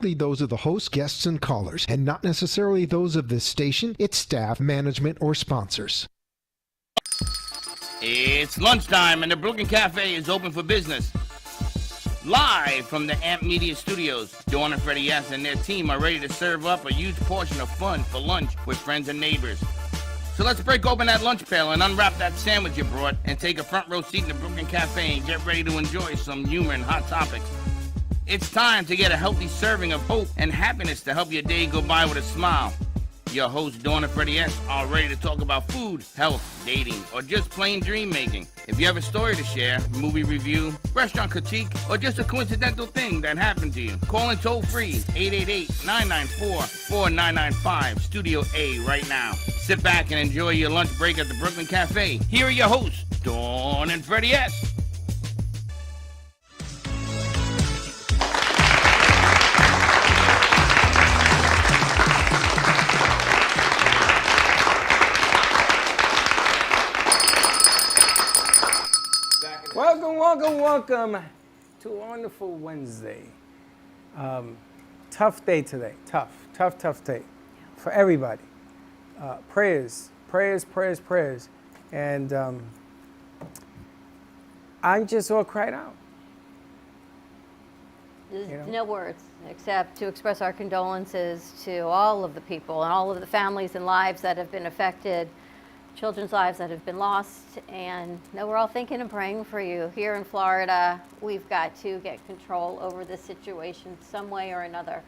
strictly those of the host, guests, and callers, and not necessarily those of this station, its staff, management, or sponsors. It's lunchtime and the Brooklyn Cafe is open for business. Live from the AMP Media Studios, Dawn and Freddie S. and their team are ready to serve up a huge portion of fun for lunch with friends and neighbors. So let's break open that lunch pail and unwrap that sandwich you brought and take a front row seat in the Brooklyn Cafe and get ready to enjoy some humor and hot topics. It's time to get a healthy serving of hope and happiness to help your day go by with a smile. Your hosts, Dawn and Freddie S., are ready to talk about food, health, dating, or just plain dream making. If you have a story to share, movie review, restaurant critique, or just a coincidental thing that happened to you, call in toll free 888-994-4995, Studio A right now. Sit back and enjoy your lunch break at the Brooklyn Cafe. Here are your hosts, Dawn and Freddie S. Welcome to a wonderful Wednesday. Tough day today. Tough day for everybody. Prayers. And I'm just all cried out. There's no words except to express our condolences to all of the people and all of the families and lives that have been affected, children's lives that have been lost, and we're all thinking and praying for you. Here in Florida, we've got to get control over this situation some way or another,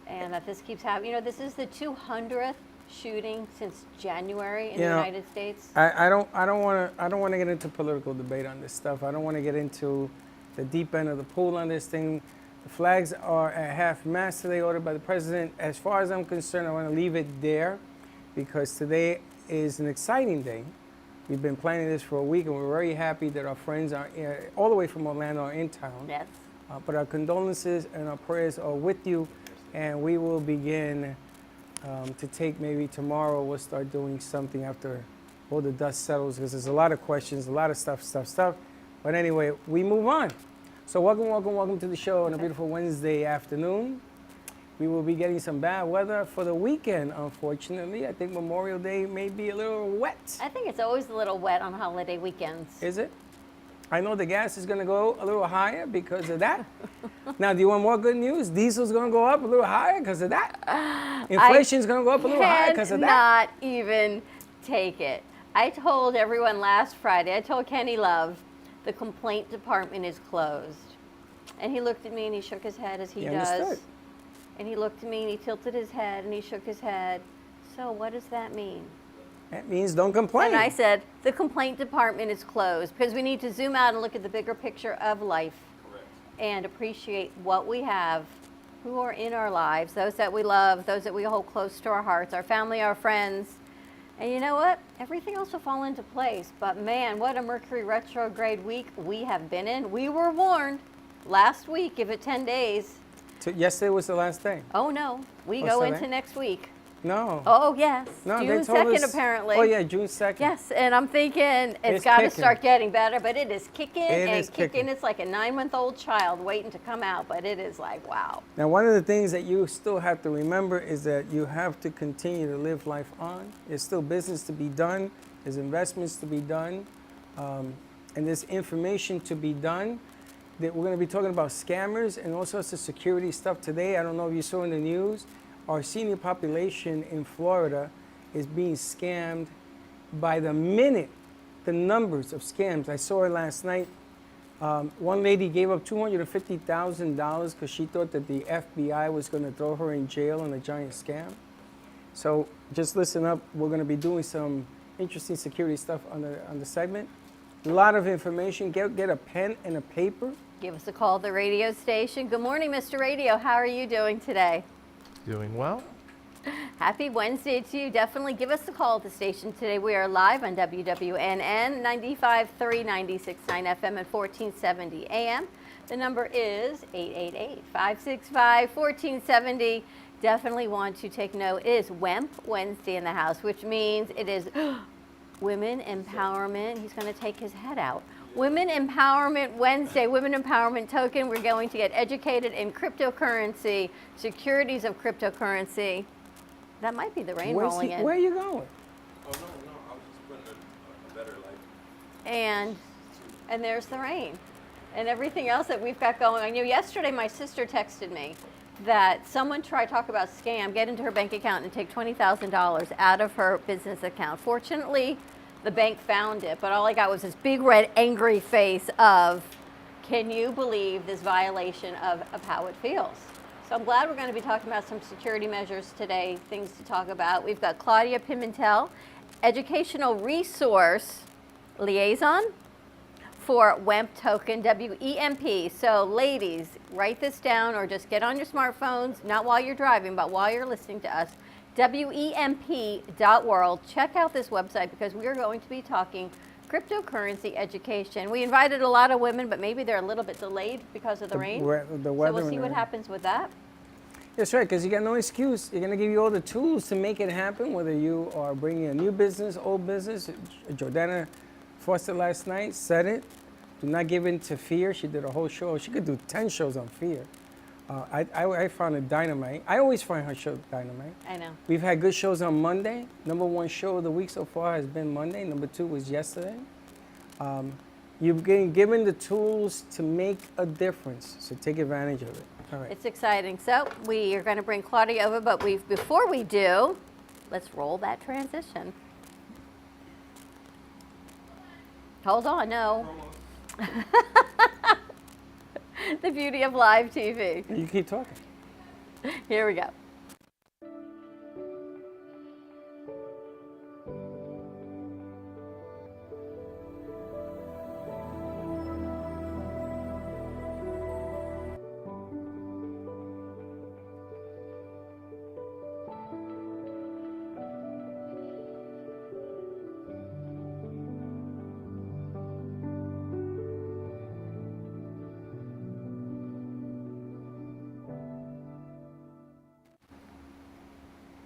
and that this keeps happening. This is the 200th shooting since January in the United States. I don't want to get into political debate on this stuff. I don't want to get into the deep end of the pool on this thing. The flags are at half-mast today, ordered by the president. As far as I'm concerned, I want to leave it there because today is an exciting day. We've been planning this for a week, and we're very happy that our friends are all the way from Orlando are in town. Yes. But our condolences and our prayers are with you, and we will begin to take maybe tomorrow. We'll start doing something after all the dust settles because there's a lot of questions, a lot of stuff. But anyway, we move on. So welcome to the show on a beautiful Wednesday afternoon. We will be getting some bad weather for the weekend, unfortunately. I think Memorial Day may be a little wet. I think it's always a little wet on holiday weekends. Is it? I know the gas is going to go a little higher because of that. Now, do you want more good news? Diesel's going to go up a little higher because of that. Inflation's going to go up a little higher because of that. I cannot even take it. I told everyone last Friday, I told Kenny Love, the complaint department is closed. And he looked at me and he shook his head as he does. Understood. And he looked at me and he tilted his head and he shook his head. So what does that mean? That means don't complain. And I said, the complaint department is closed because we need to zoom out and look at the bigger picture of life. Correct. And appreciate what we have, who are in our lives, those that we love, those that we hold close to our hearts, our family, our friends. And you know what? Everything else will fall into place. But man, what a Mercury retrograde week we have been in. We were warned last week, give it 10 days. Yesterday was the last day. Oh no, we go into next week. No. Oh yes, no, June 2nd apparently. Oh yeah, June 2nd. Yes, and I'm thinking it's got to start getting better, but it is kicking and kicking. It's like a 9-month-old child waiting to come out, but it is like, wow. Now, one of the things that you still have to remember is that you have to continue to live life on. There's still business to be done. There's investments to be done. And there's information to be done. That we're going to be talking about scammers and all sorts of security stuff today. I don't know if you saw in the news, our senior population in Florida is being scammed by the minute. The numbers of scams. I saw it last night. One lady gave up $250,000 because she thought that the FBI was going to throw her in jail on a giant scam. So just listen up. We're going to be doing some interesting security stuff on the segment. A lot of information. Get a pen and a paper. Give us a call at the radio station. Good morning, Mr. Radio. How are you doing today? Doing well. Happy Wednesday to you. Definitely give us a call at the station today. We are live on WWNN 95.3, 96.9 FM and 1470 AM. The number is 888-565-1470. Definitely want to take note. It is WEMP Wednesday in the house, which means it is women empowerment. He's going to take his head out. Women Empowerment Wednesday, Women Empowerment Token. We're going to get educated in cryptocurrency, securities of cryptocurrency. That might be the rain rolling in. Where are you going? Oh, no, I was just putting a better light. And there's the rain and everything else that we've got going on. You know, yesterday my sister texted me that someone tried to talk about scam, get into her bank account and take $20,000 out of her business account. Fortunately, the bank found it, but all I got was this big red angry face of, can you believe this violation of how it feels? So I'm glad we're going to be talking about some security measures today, things to talk about. We've got Claudia Pimentel, Educational Resource Liaison for WEMP token, WEMP. So ladies, write this down or just get on your smartphones, not while you're driving, but while you're listening to us. WEMP.world. Check out this website because we are going to be talking cryptocurrency education. We invited a lot of women, but maybe they're a little bit delayed because of the rain. The weather so we'll and see the what rain. happens with that. That's right, because you got no excuse. You're going to give you all the tools to make it happen, whether you are bringing a new business, old business. Jordana Foster last night said it. Do not give in to fear. She did a whole show. She could do 10 shows on fear. I found it dynamite. I always find her show dynamite. I know. We've had good shows on Monday. #1 show of the week so far has been Monday. #2 was yesterday. You've been given the tools to make a difference, so take advantage of it. All right. It's exciting. So we are going to bring Claudia over, but before we do, let's roll that transition. Hold on, no. The beauty of live TV. You keep talking. Here we go.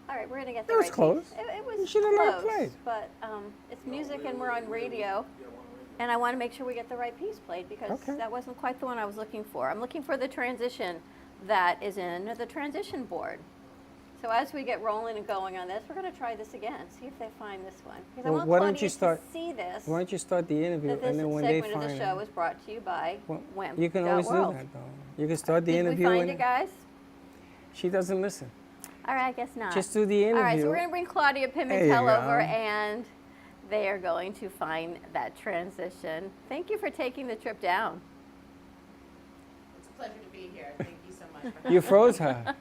All right, we're going to get the It was right close. piece. It You was should have let it close, play. but it's music and we're on radio. And I want to make sure we get the right piece played because Okay. that wasn't quite the one I was looking for. I'm looking for the transition that is in the transition board. So as we get rolling and going on this, we're going to try this again, see if they find this one. Because I Well, want why don't Claudia you start- to see this. Why don't you start the interview, That this and then when they segment of find the show it, is brought to you by well, WEMP. you can always do World. that, though. You can start the Did interview, we find and it, guys? she doesn't listen. All right, I guess not. Just do the interview. All right, so we're going to bring Claudia There you Pimentel go. over, and they are going to find that transition. Thank you for taking the trip down. It's a pleasure to be here. Thank you so much for You froze her.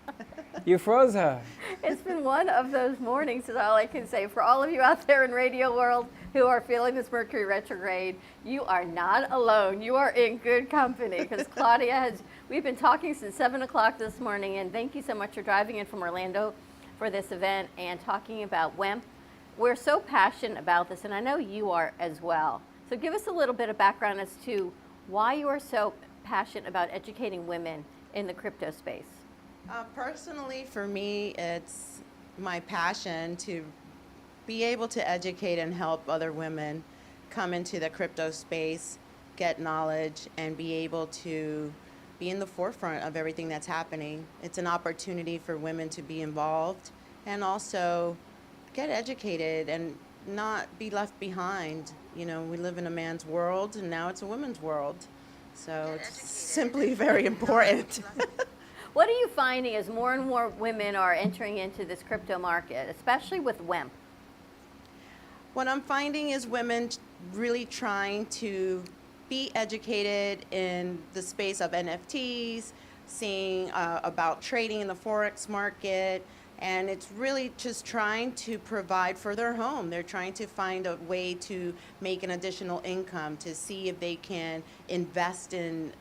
You froze her. It's been one of those mornings, is all I can say. For all of you out there in radio world who are feeling this Mercury retrograde, you are not alone. You are in good company because Claudia we've been talking since 7 o'clock this morning, and thank you so much for driving in from Orlando for this event and talking about WEMP. We're so passionate about this, and I know you are as well. So give us a little bit of background as to why you are so passionate about educating women in the crypto space. Personally, for me, it's my passion to be able to educate and help other women come into the crypto space, get knowledge, and be able to be in the forefront of everything that's happening. It's an opportunity for women to be involved and also get educated and not be left behind. You know, we live in a man's world, and now it's a women's world. So it's simply very important. What are you finding as more and more women are entering into this crypto market, especially with WEMP? What I'm finding is women really trying to be educated in the space of NFTs, seeing about trading in the Forex market, and it's really just trying to provide for their home. They're trying to find a way to make an additional income, to see if they can invest in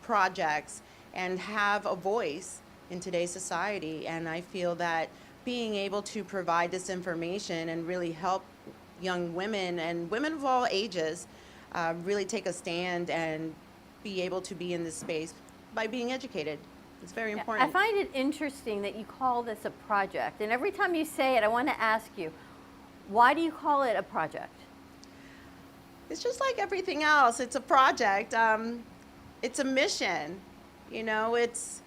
projects and have a voice in today's society. And I feel that being able to provide this information and really help young women and women of all ages really take a stand and be able to be in this space by being educated. It's very important. I find it interesting that you call this a project. And every time you say it, I want to ask you, why do you call it a project? it's just like everything else. It's a project. It's a mission. You know, it's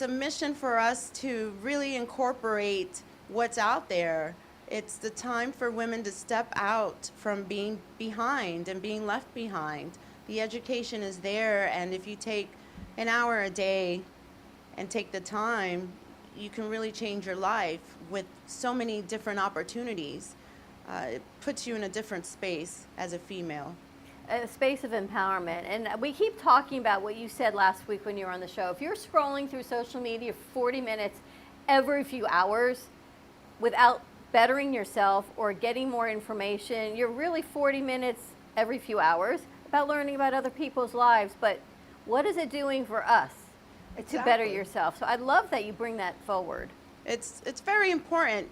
a mission for us to really incorporate what's out there. It's the time for women to step out from being behind and being left behind. The education is there, and if you take an hour a day and take the time, you can really change your life with so many different opportunities. It puts you in a different space as a female. A space of empowerment. And we keep talking about what you said last week when you were on the show. If you're scrolling through social media 40 minutes every few hours without bettering yourself or getting more information, you're really 40 minutes every few hours about learning about other people's lives. But what is it doing for us to better Exactly. yourself? So I love that you bring that forward. It's very important.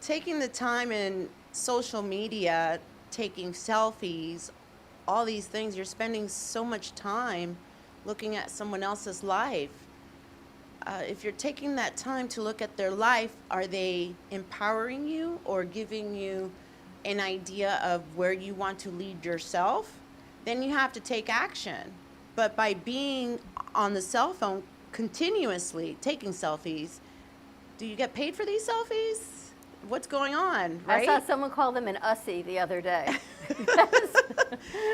Taking the time in social media, taking selfies, all these things, you're spending so much time looking at someone else's life. If you're taking that time to look at their life, are they empowering you or giving you an idea of where you want to lead yourself? Then you have to take action. But by being on the cell phone continuously taking selfies, do you get paid for these selfies? What's going on, right? I saw someone call them an ussy the other day. You Because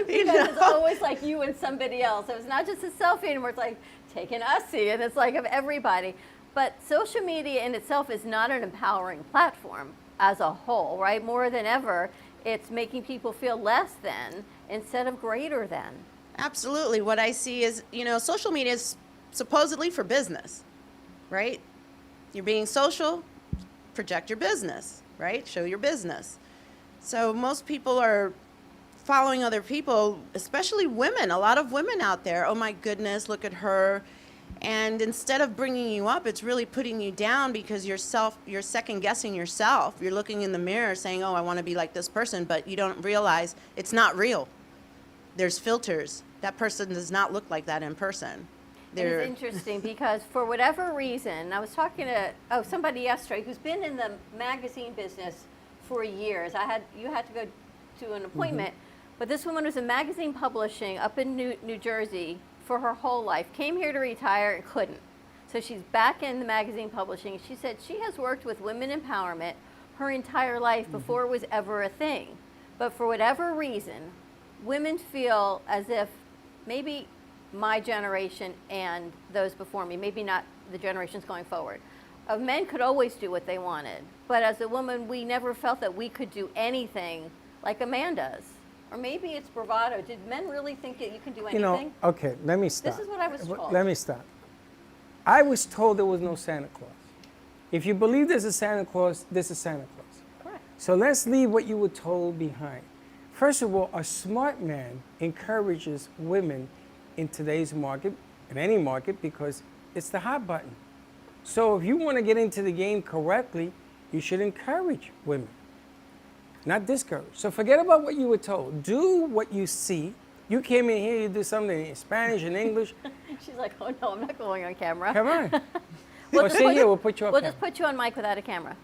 it's know? always like you and somebody else. It was not just a selfie anymore. It's like, take an ussy, and it's like of everybody. But social media in itself is not an empowering platform as a whole, right? More than ever, it's making people feel less than instead of greater than. Absolutely. What I see is, you know, social media is supposedly for business, right? You're being social, project your business, right? Show your business. So most people are following other people, especially women, a lot of women out there. Oh my goodness, look at her. And instead of bringing you up, it's really putting you down because you're second guessing yourself. You're looking in the mirror saying, oh, I want to be like this person, but you don't realize it's not real. There's filters. That person does not look like that in person. It's interesting because for whatever reason, I was talking to somebody yesterday who's been in the magazine business for years. You had to go to an appointment, but this woman was in magazine publishing up in New Jersey for her whole life. Came here to retire and couldn't. So she's back in the magazine publishing. She said she has worked with women empowerment her entire life before it was ever a thing. But for whatever reason, women feel as if maybe my generation and those before me, maybe not the generations going forward, men could always do what they wanted. But as a woman, we never felt that we could do anything like a man does. Or maybe it's bravado. Did men really think that you can do anything? You know, okay, let me stop. This is what I was told. Let me stop. I was told there was no Santa Claus. If you believe there's a Santa Claus, there's a Santa Claus. Correct. So let's leave what you were told behind. First of all, a smart man encourages women in today's market, in any market, because it's the hot button. So if you want to get into the game correctly, you should encourage women, not discourage. So forget about what you were told. Do what you see. You came in here, you do something in Spanish and English. She's like, oh no, I'm not going on camera. Come on. Well, sit here, we'll put you up. We'll just put you on mic without a camera.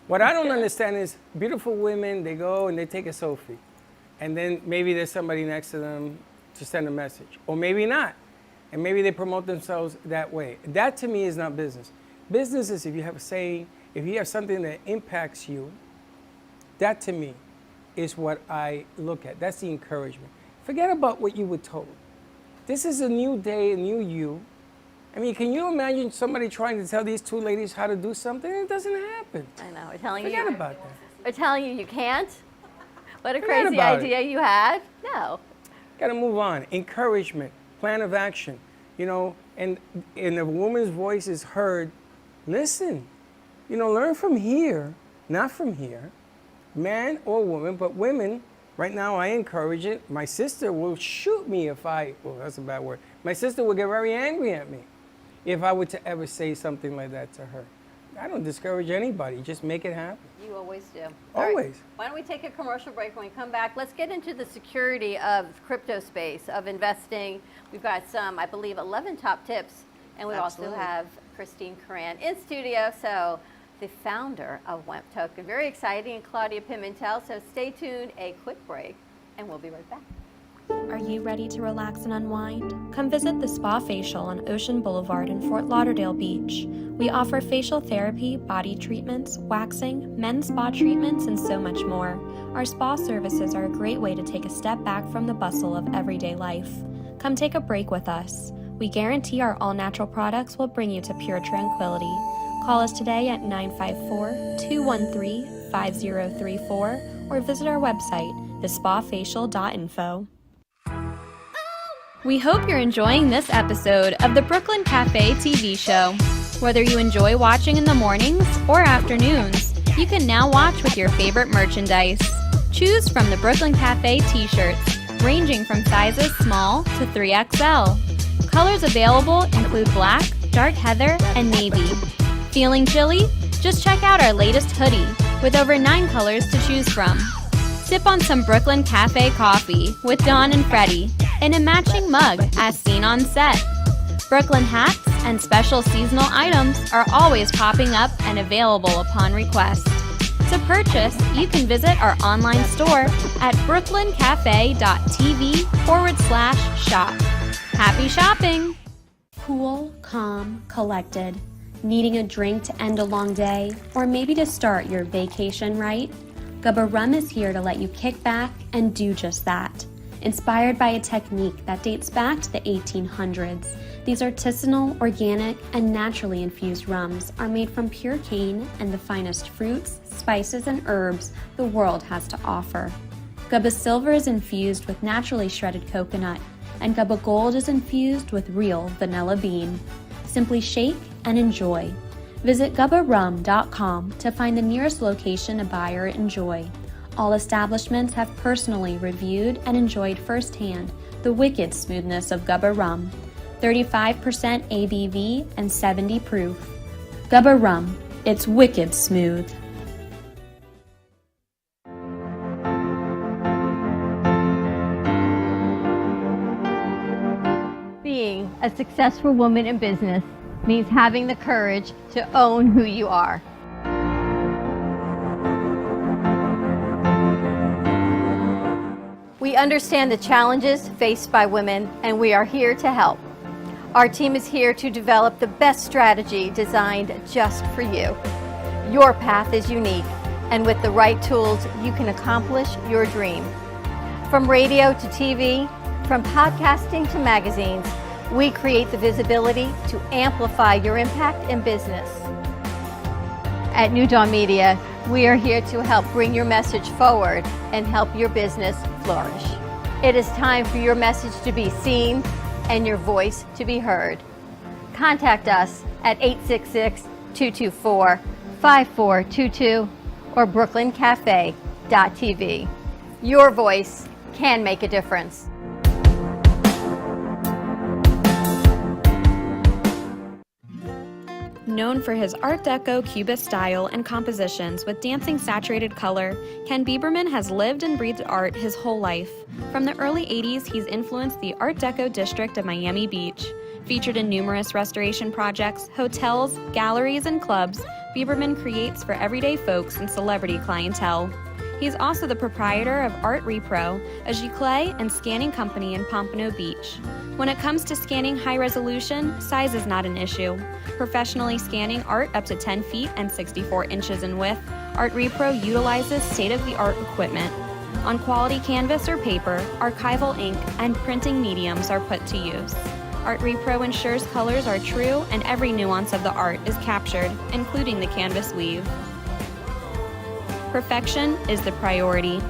What I don't understand is beautiful women, they go and they take a selfie. And then maybe there's somebody next to them to send a message. Or maybe not. And maybe they promote themselves that way. That to me is not business. Business is if you have a saying, if you have something that impacts you, that to me is what I look at. That's the encouragement. Forget about what you were told. This is a new day, a new you. I mean, can you imagine somebody trying to tell these two ladies how to do something? It doesn't happen. I know. We're telling Forget you. about that. We're telling you you can't. What a Forget crazy about it. idea you had. No. Got to move on. Encouragement, plan of action. You know, and a woman's voice is heard. Listen, you know, learn from here, not from here. Man or woman, but women, right now I encourage it. My sister will shoot me if well, that's a bad word. My sister will get very angry at me if I were to ever say something like that to her. I don't discourage anybody, just make it happen. You always do. All right. Always. Why don't we take a commercial break? When we come back, let's get into the security of crypto space, of investing. We've got some, I believe, 11 top tips. And we also Absolutely. have Christine Coran in studio. So the founder of Wemp Token. Very exciting, and Claudia Pimentel. So stay tuned, a quick break, and we'll be right back. Are you ready to relax and unwind? Come visit the Spa Facial on Ocean Boulevard in Fort Lauderdale Beach. We offer facial therapy, body treatments, waxing, men's spa treatments, and so much more. Our spa services are a great way to take a step back from the bustle of everyday life. Come take a break with us. We guarantee our all-natural products will bring you to pure tranquility. Call us today at 954-213-5034 or visit our website, thespafacial.info. We hope you're enjoying this episode of the Brooklyn Cafe TV show. Whether you enjoy watching in the mornings or afternoons, you can now watch with your favorite merchandise. Choose from the Brooklyn Cafe t-shirts, ranging from sizes small to 3XL. Colors available include black, dark heather, and navy. Feeling chilly? Just check out our latest hoodie with over 9 colors to choose from. Sip on some Brooklyn Cafe coffee with Dawn and Freddie in a matching mug as seen on set. Brooklyn hats and special seasonal items are always popping up and available upon request. To purchase, you can visit our online store at brooklyncafe.tv/shop. Happy shopping! Cool, calm, collected. Needing a drink to end a long day, or maybe to start your vacation right? Gubba Rum is here to let you kick back and do just that. Inspired by a technique that dates back to the 1800s, these artisanal, organic, and naturally infused rums are made from pure cane and the finest fruits, spices, and herbs the world has to offer. Gubba Silver is infused with naturally shredded coconut, and Gubba Gold is infused with real vanilla bean. Simply shake and enjoy. Visit gubbarum.com to find the nearest location to buy or enjoy. All establishments have personally reviewed and enjoyed firsthand the wicked smoothness of Gubba Rum. 35% ABV and 70 proof. Gubba Rum, it's wicked smooth. Being a successful woman in business means having the courage to own who you are. We understand the challenges faced by women, and we are here to help. Our team is here to develop the best strategy designed just for you. Your path is unique, and with the right tools, you can accomplish your dream. From radio to TV, from podcasting to magazines, we create the visibility to amplify your impact in business. At New Dawn Media, we are here to help bring your message forward and help your business flourish. It is time for your message to be seen and your voice to be heard. Contact us at 866-224-5422 or brooklyncafe.tv. Your voice can make a difference. Known for his Art Deco Cubist style and compositions with dancing saturated color, Ken Bieberman has lived and breathed art his whole life. From the early 80s, he's influenced the Art Deco district of Miami Beach. Featured in numerous restoration projects, hotels, galleries, and clubs, Bieberman creates for everyday folks and celebrity clientele. He's also the proprietor of Art Repro, a giclée and scanning company in Pompano Beach. When it comes to scanning high resolution, size is not an issue. Professionally scanning art up to 10 feet and 64 inches in width, Art Repro utilizes state-of-the-art equipment. On quality canvas or paper, archival ink and printing mediums are put to use. Art Repro ensures colors are true and every nuance of the art is captured, including the canvas weave. Perfection is the priority.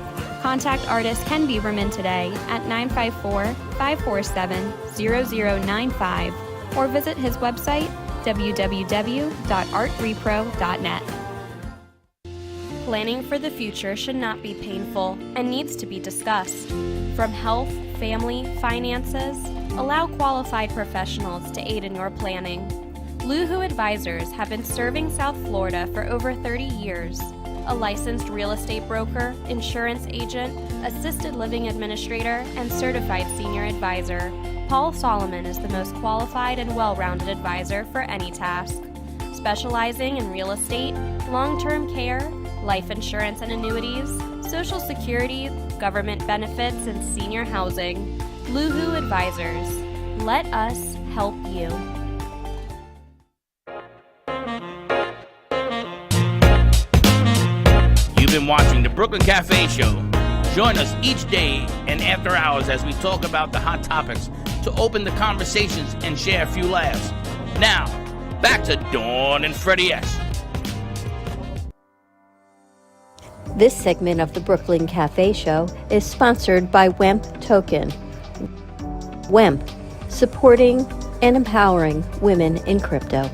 Contact artist Ken Bieberman today at 954-547-0095 or visit his website www.artrepro.net. Planning for the future should not be painful and needs to be discussed. From health, family, finances, allow qualified professionals to aid in your planning. Luhu Advisors have been serving South Florida for over 30 years. A licensed real estate broker, insurance agent, assisted living administrator, and certified senior advisor, Paul Solomon is the most qualified and well-rounded advisor for any task. specializing in real estate, long-term care, life insurance and annuities, Social Security, government benefits, and senior housing. Luhu Advisors. Let us help you. You've been watching the Brooklyn Cafe Show. Join us each day and after hours as we talk about the hot topics to open the conversations and share a few laughs. Now, back to Dawn and Freddie S. This segment of the Brooklyn Cafe Show is sponsored by WEMP Token. WEMP, supporting and empowering women in crypto.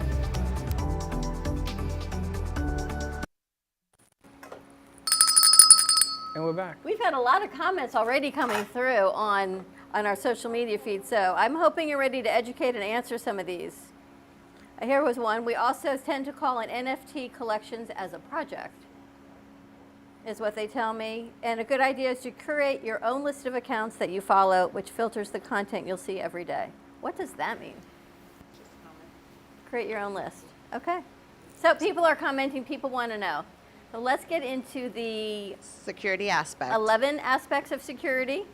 And we're back. We've had a lot of comments already coming through on our social media feed, so I'm hoping you're ready to educate and answer some of these. Here was one. We also tend to call an NFT collections as a project, is what they tell me. And a good idea is to create your own list of accounts that you follow, which filters the content you'll see every day. What does that mean? Create your own list. Okay. So people are commenting, people want to know. So let's get into the Security aspect. 11 aspects of security.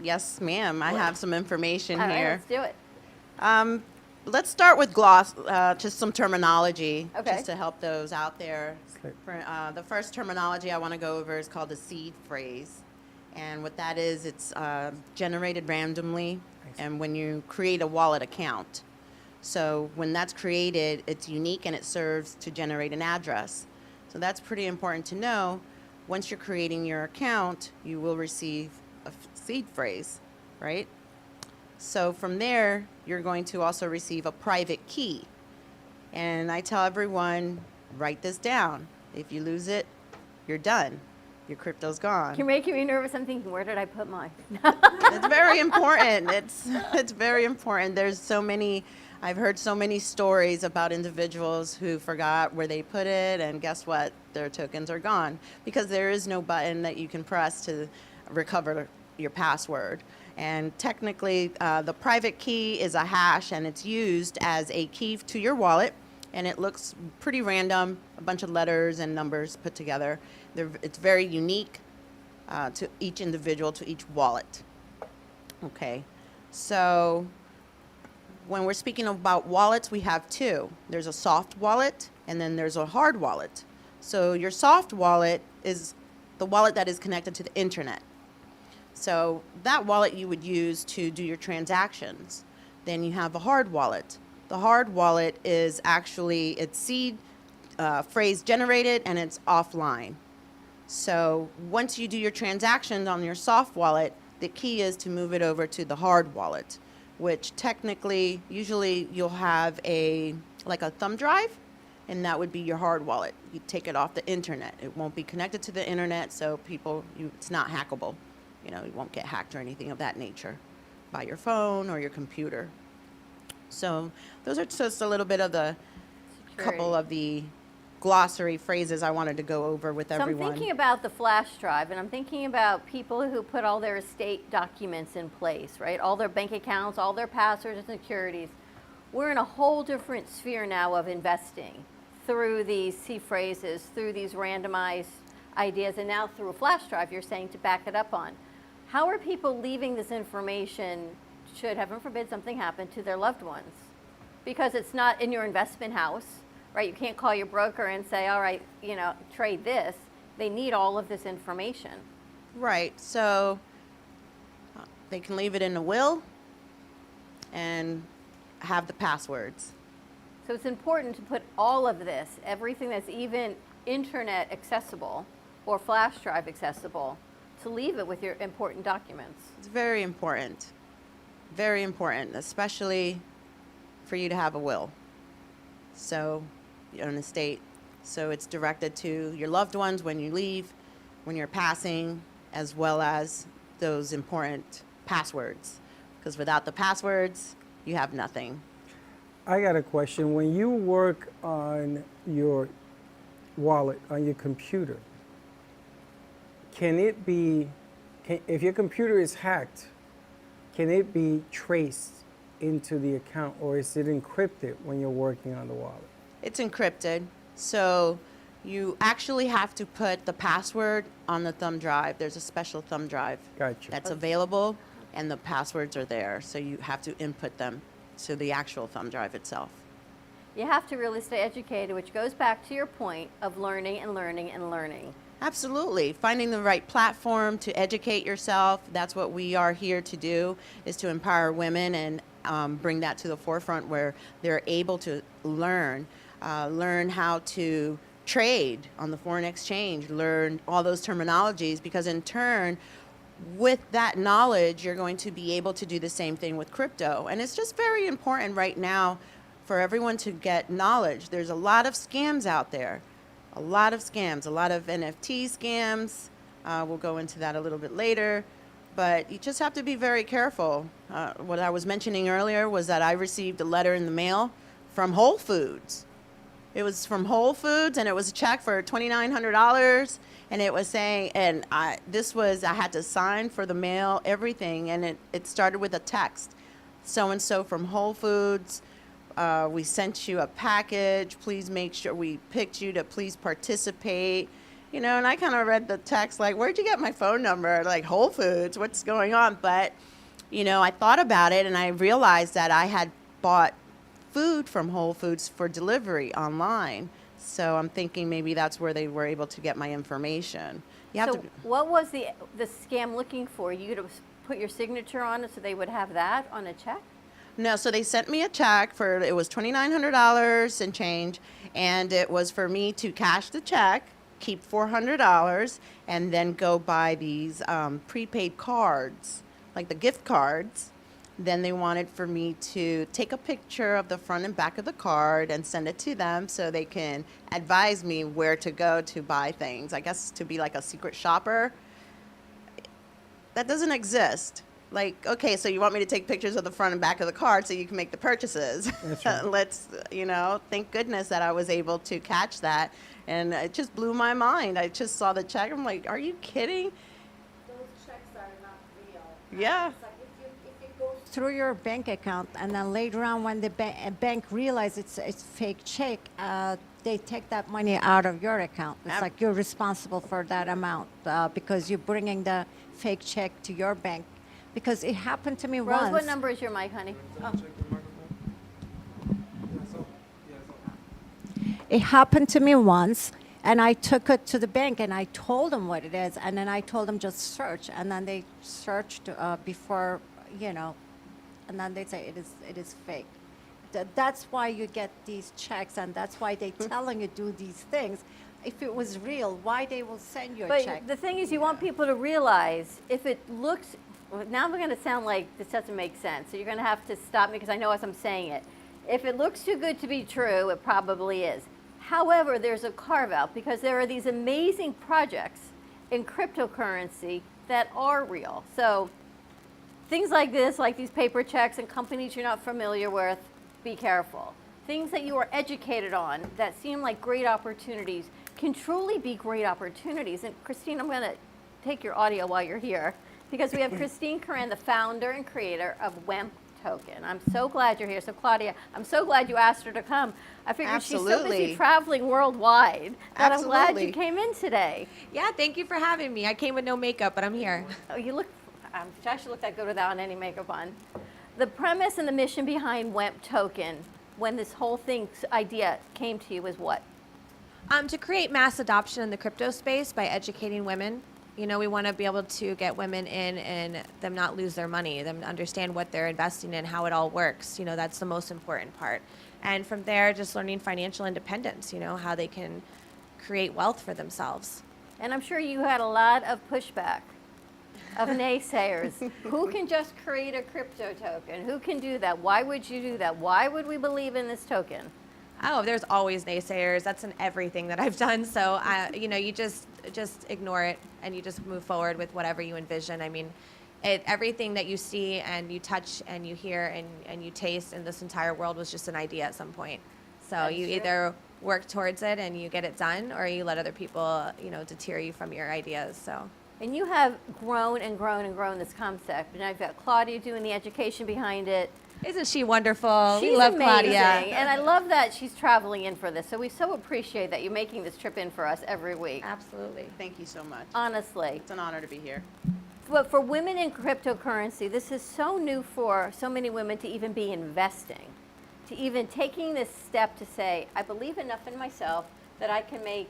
Yes, ma'am. I have some information All right, here. let's do it. Let's start with gloss, just some terminology, Okay. just to help those out there. Okay. The first terminology I want to go over is called the seed phrase. And what that is, it's generated randomly, and when you create a wallet account. So when that's created, it's unique and it serves to generate an address. So that's pretty important to know. Once you're creating your account, you will receive a seed phrase, right? So from there, you're going to also receive a private key. And I tell everyone, write this down. If you lose it, you're done. Your crypto's gone. You're making me nervous. I'm thinking, where did I put mine? It's very important. It's very important. There's so many, I've heard so many stories about individuals who forgot where they put it, and guess what? Their tokens are gone because there is no button that you can press to recover your password. And technically, the private key is a hash, and it's used as a key to your wallet, and it looks pretty random, a bunch of letters and numbers put together. It's very unique to each individual, to each wallet. Okay, so when we're speaking about wallets, we have two. There's a soft wallet, and then there's a hard wallet. So your soft wallet is the wallet that is connected to the internet. So that wallet you would use to do your transactions. Then you have a hard wallet. The hard wallet is actually, it's seed phrase generated, and it's offline. So once you do your transactions on your soft wallet, the key is to move it over to the hard wallet, which technically, usually you'll have like a thumb drive, and that would be your hard wallet. You take it off the internet. It won't be connected to the internet, so it's not hackable. You know, you won't get hacked or anything of that nature by your phone or your computer. So those are just a little bit of the couple of the glossary phrases I wanted to go over with everyone. So I'm thinking about the flash drive, and I'm thinking about people who put all their estate documents in place, right? All their bank accounts, all their passwords and securities. We're in a whole different sphere now of investing through these C phrases, through these randomized ideas, and now through a flash drive, you're saying, to back it up on. How are people leaving this information, should, heaven forbid, something happen to their loved ones? Because it's not in your investment house, right? You can't call your broker and say, all right, trade this. They need all of this information. Right, so they can leave it in a will and have the passwords. So it's important to put all of this, everything that's even internet accessible or flash drive accessible, to leave it with your important documents. It's very important, especially for you to have a will. So, an estate. So it's directed to your loved ones when you leave, when you're passing, as well as those important passwords. Because without the passwords, you have nothing. I got a question. When you work on your wallet, on your computer, can it be, if your computer is hacked, can it be traced into the account, or is it encrypted when you're working on the wallet? It's encrypted. So you actually have to put the password on the thumb drive. There's a special thumb drive Gotcha. that's available, and the passwords are there. So you have to input them to the actual thumb drive itself. You have to really stay educated, which goes back to your point of learning and learning and learning. Absolutely. Finding the right platform to educate yourself. That's what we are here to do, is to empower women and bring that to the forefront where they're able to learn how to trade on the foreign exchange, learn all those terminologies, because in turn, with that knowledge, you're going to be able to do the same thing with crypto. And it's just very important right now for everyone to get knowledge. There's a lot of scams out there, a lot of scams, a lot of NFT scams. We'll go into that a little bit later, but you just have to be very careful. What I was mentioning earlier was that I received a letter in the mail from Whole Foods. It was from Whole Foods, and it was a check for $2,900, and it was saying, and I had to sign for the mail, everything, and it started with a text. So-and-so from Whole Foods, we sent you a package, please make sure we picked you to please participate. You know, and I kind of read the text like, where'd you get my phone number? Like, Whole Foods, what's going on? But, you know, I thought about it, and I realized that I had bought food from Whole Foods for delivery online. So I'm thinking maybe that's where they were able to get my information. You have So what was the scam looking for? You to put your signature on it so they would have that on a check? No, so they sent me a check for, it was $2,900 and change, and it was for me to cash the check, keep $400, and then go buy these prepaid cards, like the gift cards. Then they wanted for me to take a picture of the front and back of the card and send it to them so they can advise me where to go to buy things. I guess to be like a secret shopper. That doesn't exist. Like, okay, so you want me to take pictures of the front and back of the card so you can make the purchases. That's right. Let's, you know, thank goodness that I was able to catch that. And it just blew my mind. I just saw the check. I'm like, are you kidding? Those checks are not real. Yeah. It's like if it goes through your bank account, and then later on when the bank realizes it's fake check, they take that money out of your account. It's like you're responsible for that amount because you're bringing the fake check to your bank. Because it happened to me Rose, once. what number is your mic, honey? Oh. It happened to me once, and I took it to the bank, and I told them what it is, and then I told them just search, and then they searched before, you know, and then they say it is fake. That's why you get these checks, and that's why they telling you do these things. If it was real, why they will send you a But check? the thing is, you want people to realize if it looks, now we're going to sound like this doesn't make sense. So you're going to have to stop me because I know as I'm saying it. If it looks too good to be true, it probably is. However, there's a carve out because there are these amazing projects in cryptocurrency that are real. So things like this, like these paper checks and companies you're not familiar with, be careful. Things that you are educated on that seem like great opportunities can truly be great opportunities. And Christine, I'm going to take your audio while you're here because we have Christine Coran, the founder and creator of WEMP Token. I'm so glad you're here. So Claudia, I'm so glad you asked her to come. I figured she's so busy Absolutely. traveling worldwide that I'm glad you Absolutely. came in today. Yeah, thank you for having me. I came with no makeup, but I'm here. Oh, you look, I should look that good without any makeup on. The premise and the mission behind WEMP Token, when this whole idea came to you, was what? To create mass adoption in the crypto space by educating women. You know, we want to be able to get women in and them not lose their money, them understand what they're investing in, how it all works. You know, that's the most important part. And from there, just learning financial independence, you know, how they can create wealth for themselves. And I'm sure you had a lot of pushback of naysayers. Who can just create a crypto token? Who can do that? Why would you do that? Why would we believe in this token? Oh, there's always naysayers. That's in everything that I've done. So, you know, you just ignore it and you just move forward with whatever you envision. I mean, everything that you see and you touch and you hear and you taste in this entire world was just an idea at some point. So That's you true. either work towards it and you get it done, or you let other people, you know, deter you from your ideas. So. And you have grown and grown and grown this concept. And I've got Claudia doing the education behind it. Isn't she wonderful? She's We love amazing, Claudia. and I love that she's traveling in for this. So we so appreciate that you're making this trip in for us every week. Absolutely. Thank you so much. Honestly. It's an honor to be here. But for women in cryptocurrency, this is so new for so many women to even be investing, to even taking this step to say, I believe enough in myself that I can make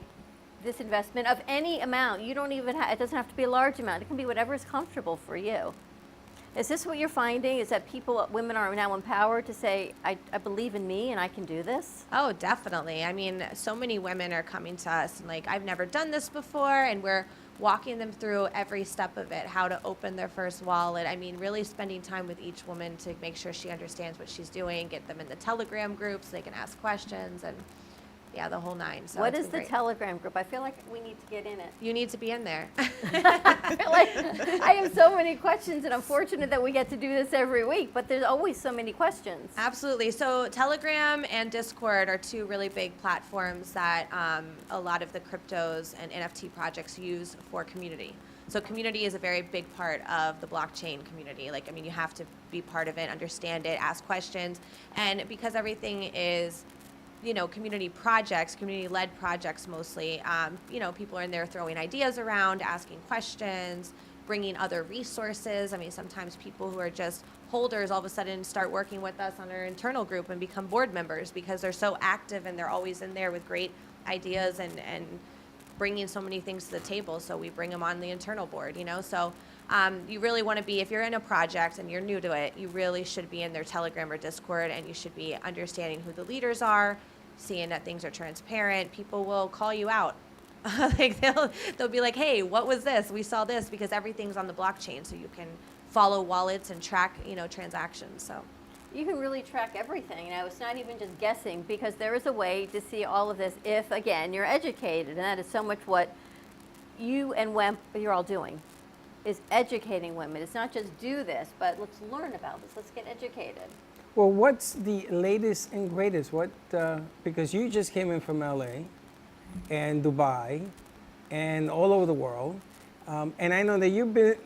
this investment of any amount. You don't even it doesn't have to be a large amount. It can be whatever is comfortable for you. Is this what you're finding? Is that women are now empowered to say, I believe in me and I can do this? Oh, definitely. I mean, so many women are coming to us and like, I've never done this before, and we're walking them through every step of it, how to open their first wallet. I mean, really spending time with each woman to make sure she understands what she's doing, get them in the Telegram group so they can ask questions, and yeah, the whole nine. So What it's is been the great. Telegram group? I feel like we need to get in it. You need to be in there. I feel like I have so many questions, and I'm fortunate that we get to do this every week, but there's always so many questions. Absolutely. So Telegram and Discord are two really big platforms that a lot of the cryptos and NFT projects use for community. So community is a very big part of the blockchain community. Like, I mean, you have to be part of it, understand it, ask questions. And because everything is, you know, community projects, community-led projects mostly, you know, people are in there throwing ideas around, asking questions, bringing other resources. I mean, sometimes people who are just holders all of a sudden start working with us on our internal group and become board members because they're so active and they're always in there with great ideas and bringing so many things to the table. So we bring them on the internal board, you know. So you really want to be, if you're in a project and you're new to it, you really should be in their Telegram or Discord, and you should be understanding who the leaders are, seeing that things are transparent. People will call you out. Like they'll be like, hey, what was this? We saw this, because everything's on the blockchain, so you can follow wallets and track, you know, transactions. So You can really track everything. Now, it's not even just guessing, because there is a way to see all of this if, again, you're educated, and that is so much what you and WEMP, you're all doing, is educating women. It's not just do this, but let's learn about this. Let's get educated. Well, what's the latest and greatest? Because you just came in from LA and Dubai and all over the world. And I know that you've been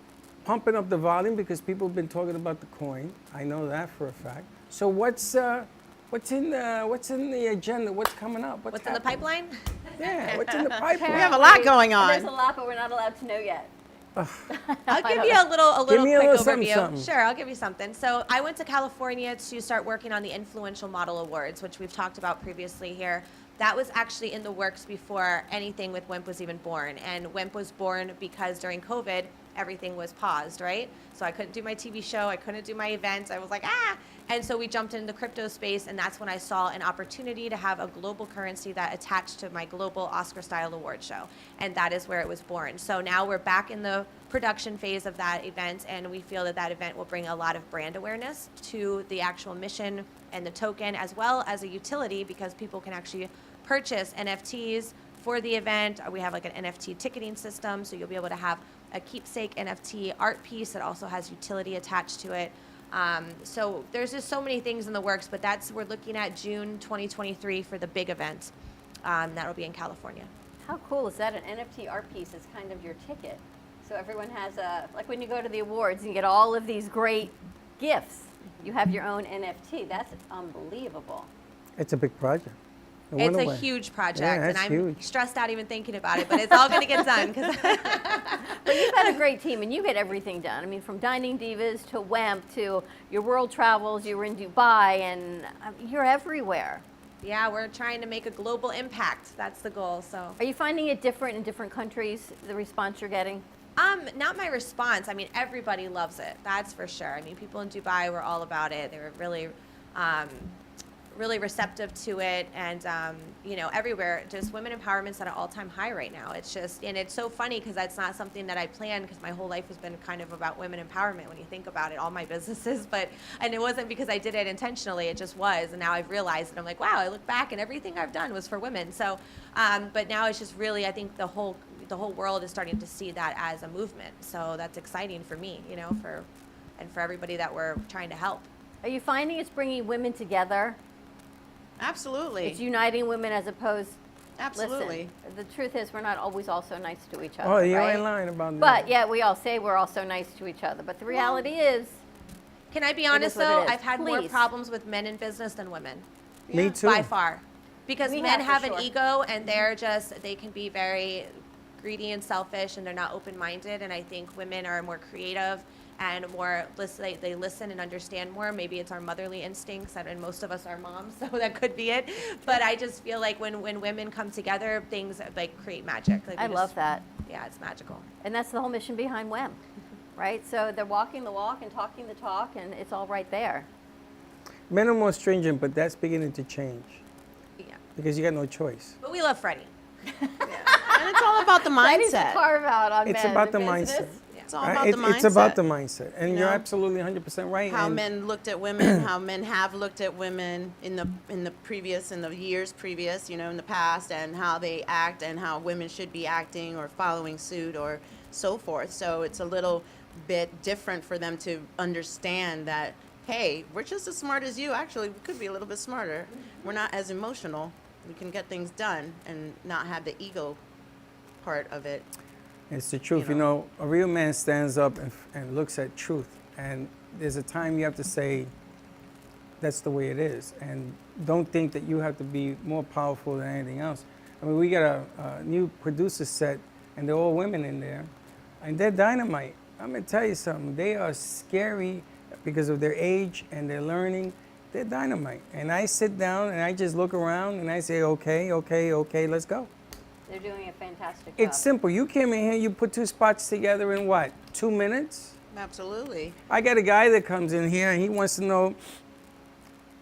pumping up the volume because people have been talking about the coin. I know that for a fact. So what's in the agenda? What's coming up? what's in the pipeline? Yeah, what's in the pipeline? We have a lot going on. There's a lot, but we're not allowed to know yet. I'll give you a little Give me a quick little something, overview. something. Sure, I'll give you something. So I went to California to start working on the Influential Model Awards, which we've talked about previously here. That was actually in the works before anything with WEMP was even born. And WEMP was born because during COVID, everything was paused, right? So I couldn't do my TV show, I couldn't do my events. I was like, ah! And so we jumped into the crypto space, and that's when I saw an opportunity to have a global currency that attached to my global Oscar-style award show. And that is where it was born. So now we're back in the production phase of that event, and we feel that that event will bring a lot of brand awareness to the actual mission and the token, as well as a utility, because people can actually purchase NFTs for the event. We have like an NFT ticketing system, so you'll be able to have a keepsake NFT art piece that also has utility attached to it. So there's just so many things in the works, but we're looking at June 2023 for the big event. That'll be in California. How cool is that? An NFT art piece is kind of your ticket. So everyone has like when you go to the awards and you get all of these great gifts, you have your own NFT. That's unbelievable. It's a big project. No It's wonder a why. huge project, Yeah, and that's I'm huge. stressed out even thinking about it, but it's all going to get done. But you've got a great team, and you get everything done. I mean, from Dining Divas to WEMP to your world travels. You were in Dubai, and you're everywhere. Yeah, we're trying to make a global impact. That's the goal. So, Are you finding it different in different countries, the response you're getting? not my response. I mean, everybody loves it. That's for sure. I mean, people in Dubai were all about it. They were really, really receptive to it, and you know, everywhere, just women empowerment's at an all-time high right now. It's just, and it's so funny because that's not something that I planned, because my whole life has been kind of about women empowerment when you think about it, all my businesses, and it wasn't because I did it intentionally, it just was, and now I've realized, and I'm like, wow, I look back and everything I've done was for women. So, but now it's just really, I think the whole world is starting to see that as a movement. So that's exciting for me, you know, for everybody that we're trying to help. Are you finding it's bringing women together? Absolutely. It's uniting women as opposed. Absolutely. Listen, the truth is, we're not always all so nice to each other. Oh, you right? ain't lying about that. But yeah, we all say we're all so nice to each other. But the reality is, Can I be It is honest what it though? is. I've had more Please. problems with men in business than women. Me too. By far. Because We men have, for have an sure. ego and they can be very greedy and selfish and they're not open-minded. And I think women are more creative and more, they listen and understand more. Maybe it's our motherly instincts, and most of us are moms, so that could be it. But I just feel like when women come together, things like create magic. Like I we love just- that. Yeah, it's magical. And that's the whole mission behind WEM, right? So they're walking the walk and talking the talk, and it's all right there. Men are more stringent, but that's beginning to change Yeah. because you got no choice. But we love Freddie. And it's all about the Freddie's a mindset. carve out on It's men about in the business. mindset. It's all Right? about the mindset. It's about the mindset, and You you're know? absolutely 100% right. How and men looked at women, how men have looked at women in the years previous, you know, in the past, and how they act and how women should be acting or following suit or so forth. So it's a little bit different for them to understand that, hey, we're just as smart as you. Actually, we could be a little bit smarter. We're not as emotional. We can get things done and not have the ego part of it. It's the truth. You know. know, a real man stands up and looks at truth. And there's a time you have to say, that's the way it is. And don't think that you have to be more powerful than anything else. I mean, we got a new producer set, and they're all women in there. And they're dynamite. I'm going to tell you something. They are scary because of their age and their learning. They're dynamite. And I sit down and I just look around and I say, okay, let's go. They're doing a fantastic job. It's simple. You came in here, you put two spots together in what, 2 minutes? Absolutely. I got a guy that comes in here and he wants to know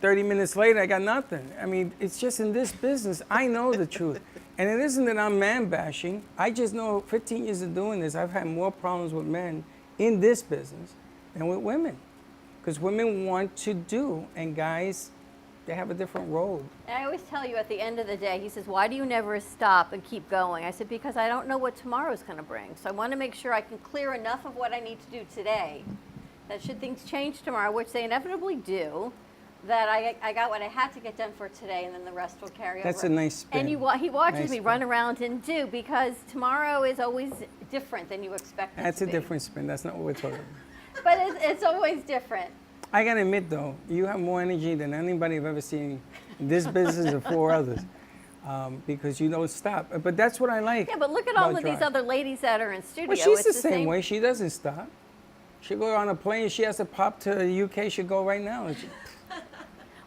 30 minutes later, I got nothing. I mean, it's just in this business, I know the truth. And it isn't that I'm man bashing. I just know 15 years of doing this, I've had more problems with men in this business than with women. Because women want to do, and guys, they have a different road. And I always tell you at the end of the day, he says, why do you never stop and keep going? I said, because I don't know what tomorrow's going to bring. So I want to make sure I can clear enough of what I need to do today that should things change tomorrow, which they inevitably do, that I got what I had to get done for today, and then the rest will carry That's over. a nice spin. And he watches Nice me spin. run around and do, because tomorrow is always different than you expect it That's to a be. different spin. That's not what we're talking about. But it's always different. I gotta admit though, you have more energy than anybody I've ever seen in this business or 4 others, because you don't stop. But that's what I like. Yeah, but look at all about of these Drive. other ladies that are in studio. Well, she's It's the same way. She doesn't stop. She go on a plane. She has to pop to the UK. She'll go right now. And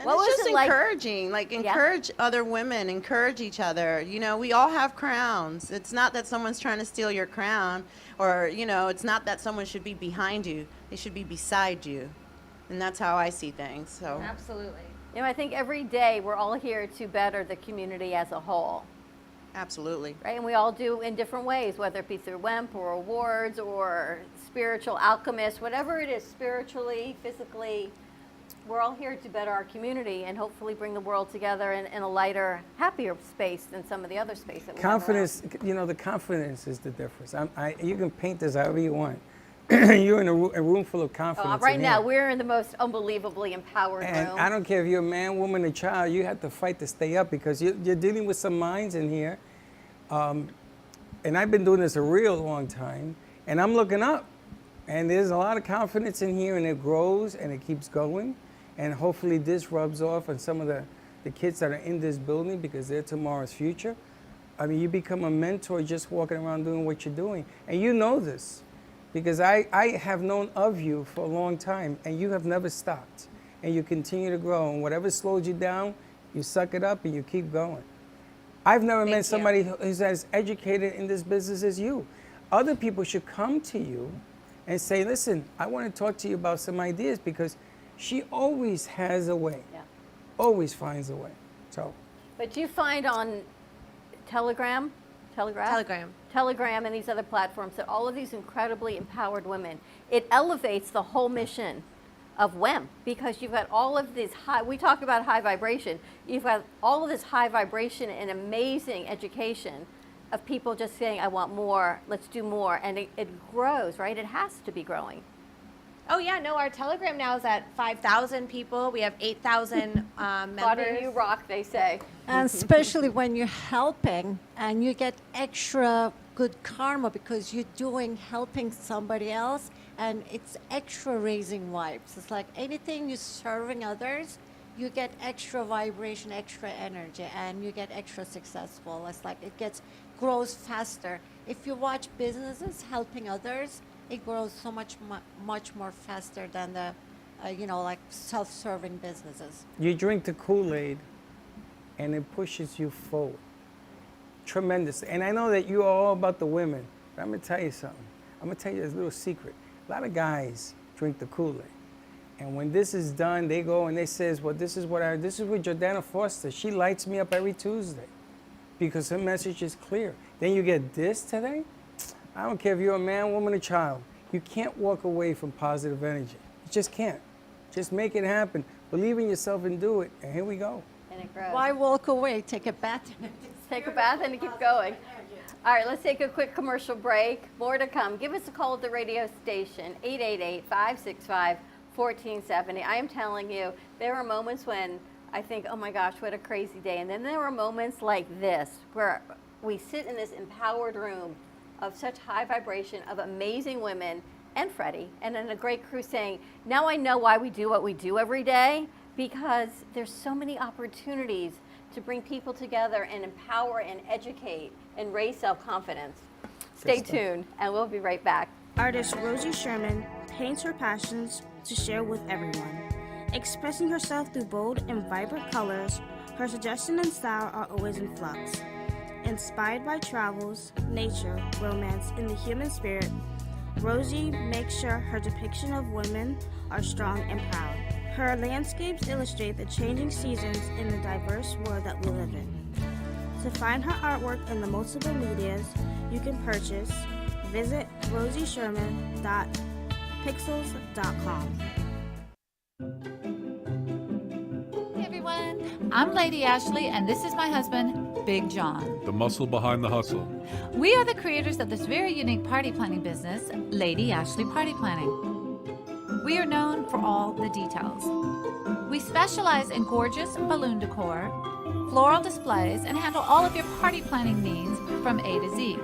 What was it's just it like- encouraging, like Yeah. encourage other women, encourage each other. You know, we all have crowns. It's not that someone's trying to steal your crown, or, you know, it's not that someone should be behind you. They should be beside you. And that's how I see things. So Absolutely. You know, I think every day we're all here to better the community as a whole, absolutely. right? And we all do in different ways, whether it be through WEMP or awards or spiritual alchemists, whatever it is, spiritually, physically, we're all here to better our community and hopefully bring the world together in a lighter, happier space than some of the other space that we have around. Confidence, you know, the confidence is the difference. You can paint this however you want. You're in a room full of confidence. Right in now, here. we're in the most unbelievably empowered And room. I don't care if you're a man, woman, or child, you have to fight to stay up because you're dealing with some minds in here. And I've been doing this a real long time, and I'm looking up. And there's a lot of confidence in here, and it grows and it keeps going. And hopefully this rubs off on some of the kids that are in this building because they're tomorrow's future. I mean, you become a mentor just walking around doing what you're doing. And you know this. Because I have known of you for a long time, and you have never stopped. And you continue to grow. And whatever slows you down, you suck it up and you keep going. I've never met somebody who's as educated in this business as you. Other people should come to you and say, listen, I want to talk to you about some ideas, because she always has a way. Yeah. Always finds a way. So But you find on Telegram and these other platforms that all of these incredibly empowered women, it elevates the whole mission of WEM, because you've got all of this we talk about high vibration, you've got all of this high vibration and amazing education of people just saying, I want more, let's do more, and it grows, right? It has to be growing. Oh yeah, no, our Telegram now is at 5,000 people. We have 8,000 members. Claudia, you rock, they say. And especially when you're helping and you get extra good karma because you're helping somebody else, and it's extra raising vibes. It's like anything you're serving others, you get extra vibration, extra energy, and you get extra successful. It's like grows faster. If you watch businesses helping others, it grows so much more faster than the, like self-serving businesses. You drink the Kool-Aid, and it pushes you forward. Tremendous. And I know that you are all about the women, but I'm gonna tell you something. I'm gonna tell you this little secret. A lot of guys drink the Kool-Aid. And when this is done, they go and they says, well, this is with Jordana Foster. She lights me up every Tuesday because her message is clear. Then you get this today. I don't care if you're a man, woman, or child. You can't walk away from positive energy. You just can't. Just make it happen. Believe in yourself and do it. And here we go. And it grows. Why walk away? Take a bath. Take a bath and keep going. All right, let's take a quick commercial break. More to come. Give us a call at the radio station, 888-565-1470. I am telling you, there are moments when I think, oh my gosh, what a crazy day. And then there are moments like this where we sit in this empowered room of such high vibration of amazing women and Freddie and then a great crew saying, now I know why we do what we do every day, because there's so many opportunities to bring people together and empower and educate and raise self-confidence. Stay tuned, and we'll be right back. Artist Rosie Sherman paints her passions to share with everyone. Expressing herself through bold and vibrant colors, her suggestion and style are always in flux. Inspired by travels, nature, romance, and the human spirit, Rosie makes sure her depiction of women are strong and proud. Her landscapes illustrate the changing seasons in the diverse world that we live in. To find her artwork in the multiple medias you can purchase, visit rosiesherman.pixels.com. Hey everyone, I'm Lady Ashley, and this is my husband, Big John. The muscle behind the hustle. We are the creators of this very unique party planning business, Lady Ashley Party Planning. We are known for all the details. We specialize in gorgeous balloon decor, floral displays, and handle all of your party planning needs from A to Z.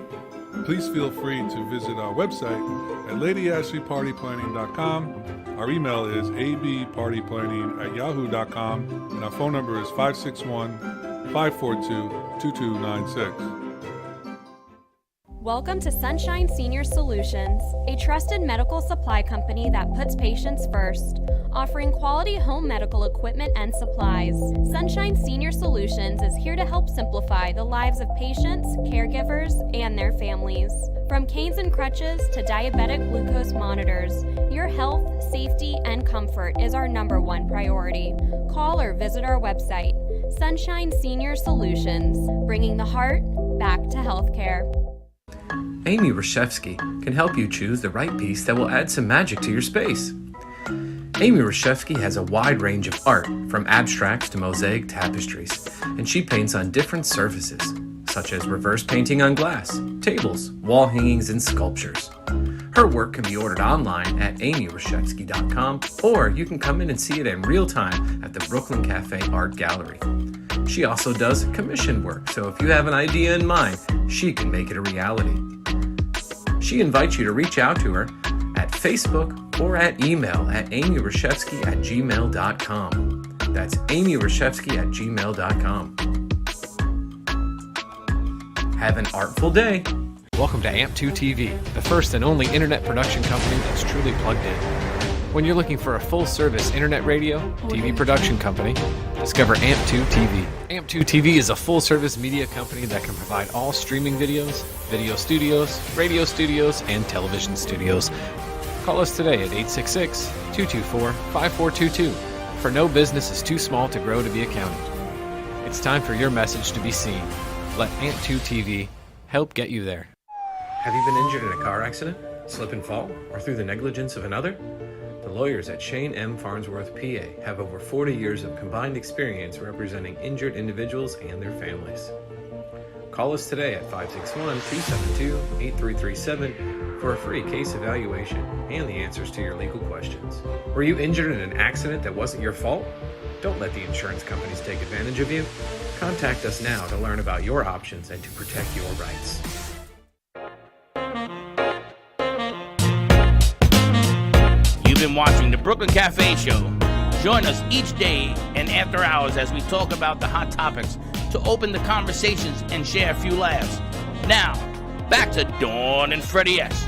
Please feel free to visit our website at ladyashleypartyplanning.com. Our email is abpartyplanning@yahoo.com, and our phone number is 561-542-2296. Welcome to Sunshine Senior Solutions, a trusted medical supply company that puts patients first, offering quality home medical equipment and supplies. Sunshine Senior Solutions is here to help simplify the lives of patients, caregivers, and their families. From canes and crutches to diabetic glucose monitors, your health, safety, and comfort is our #1 priority. Call or visit our website, Sunshine Senior Solutions, bringing the heart back to healthcare. Amy Reshevsky can help you choose the right piece that will add some magic to your space. Amy Reshevsky has a wide range of art, from abstracts to mosaic tapestries, and she paints on different surfaces, such as reverse painting on glass, tables, wall hangings, and sculptures. Her work can be ordered online at amyreshevsky.com, or you can come in and see it in real time at the Brooklyn Cafe Art Gallery. She also does commission work, so if you have an idea in mind, she can make it a reality. She invites you to reach out to her at Facebook or at email at amyreshevsky@gmail.com. That's amyreshevsky@gmail.com. Have an artful day. Welcome to AMP2 TV, the first and only internet production company that's truly plugged in. When you're looking for a full-service internet radio, TV production company, discover AMP2 TV. AMP2 TV is a full-service media company that can provide all streaming videos, video studios, radio studios, and television studios. Call us today at 866-224-5422, for no business is too small to grow to be accounted. It's time for your message to be seen. Let AMP2 TV help get you there. Have you been injured in a car accident, slip and fall, or through the negligence of another? The lawyers at Shane M. Farnsworth, PA have over 40 years of combined experience representing injured individuals and their families. Call us today at 561-272-8337 for a free case evaluation and the answers to your legal questions. Were you injured in an accident that wasn't your fault? Don't let the insurance companies take advantage of you. Contact us now to learn about your options and to protect your rights. You've been watching the Brooklyn Cafe Show. Join us each day and after hours as we talk about the hot topics to open the conversations and share a few laughs. Now, back to Dawn and Freddie S.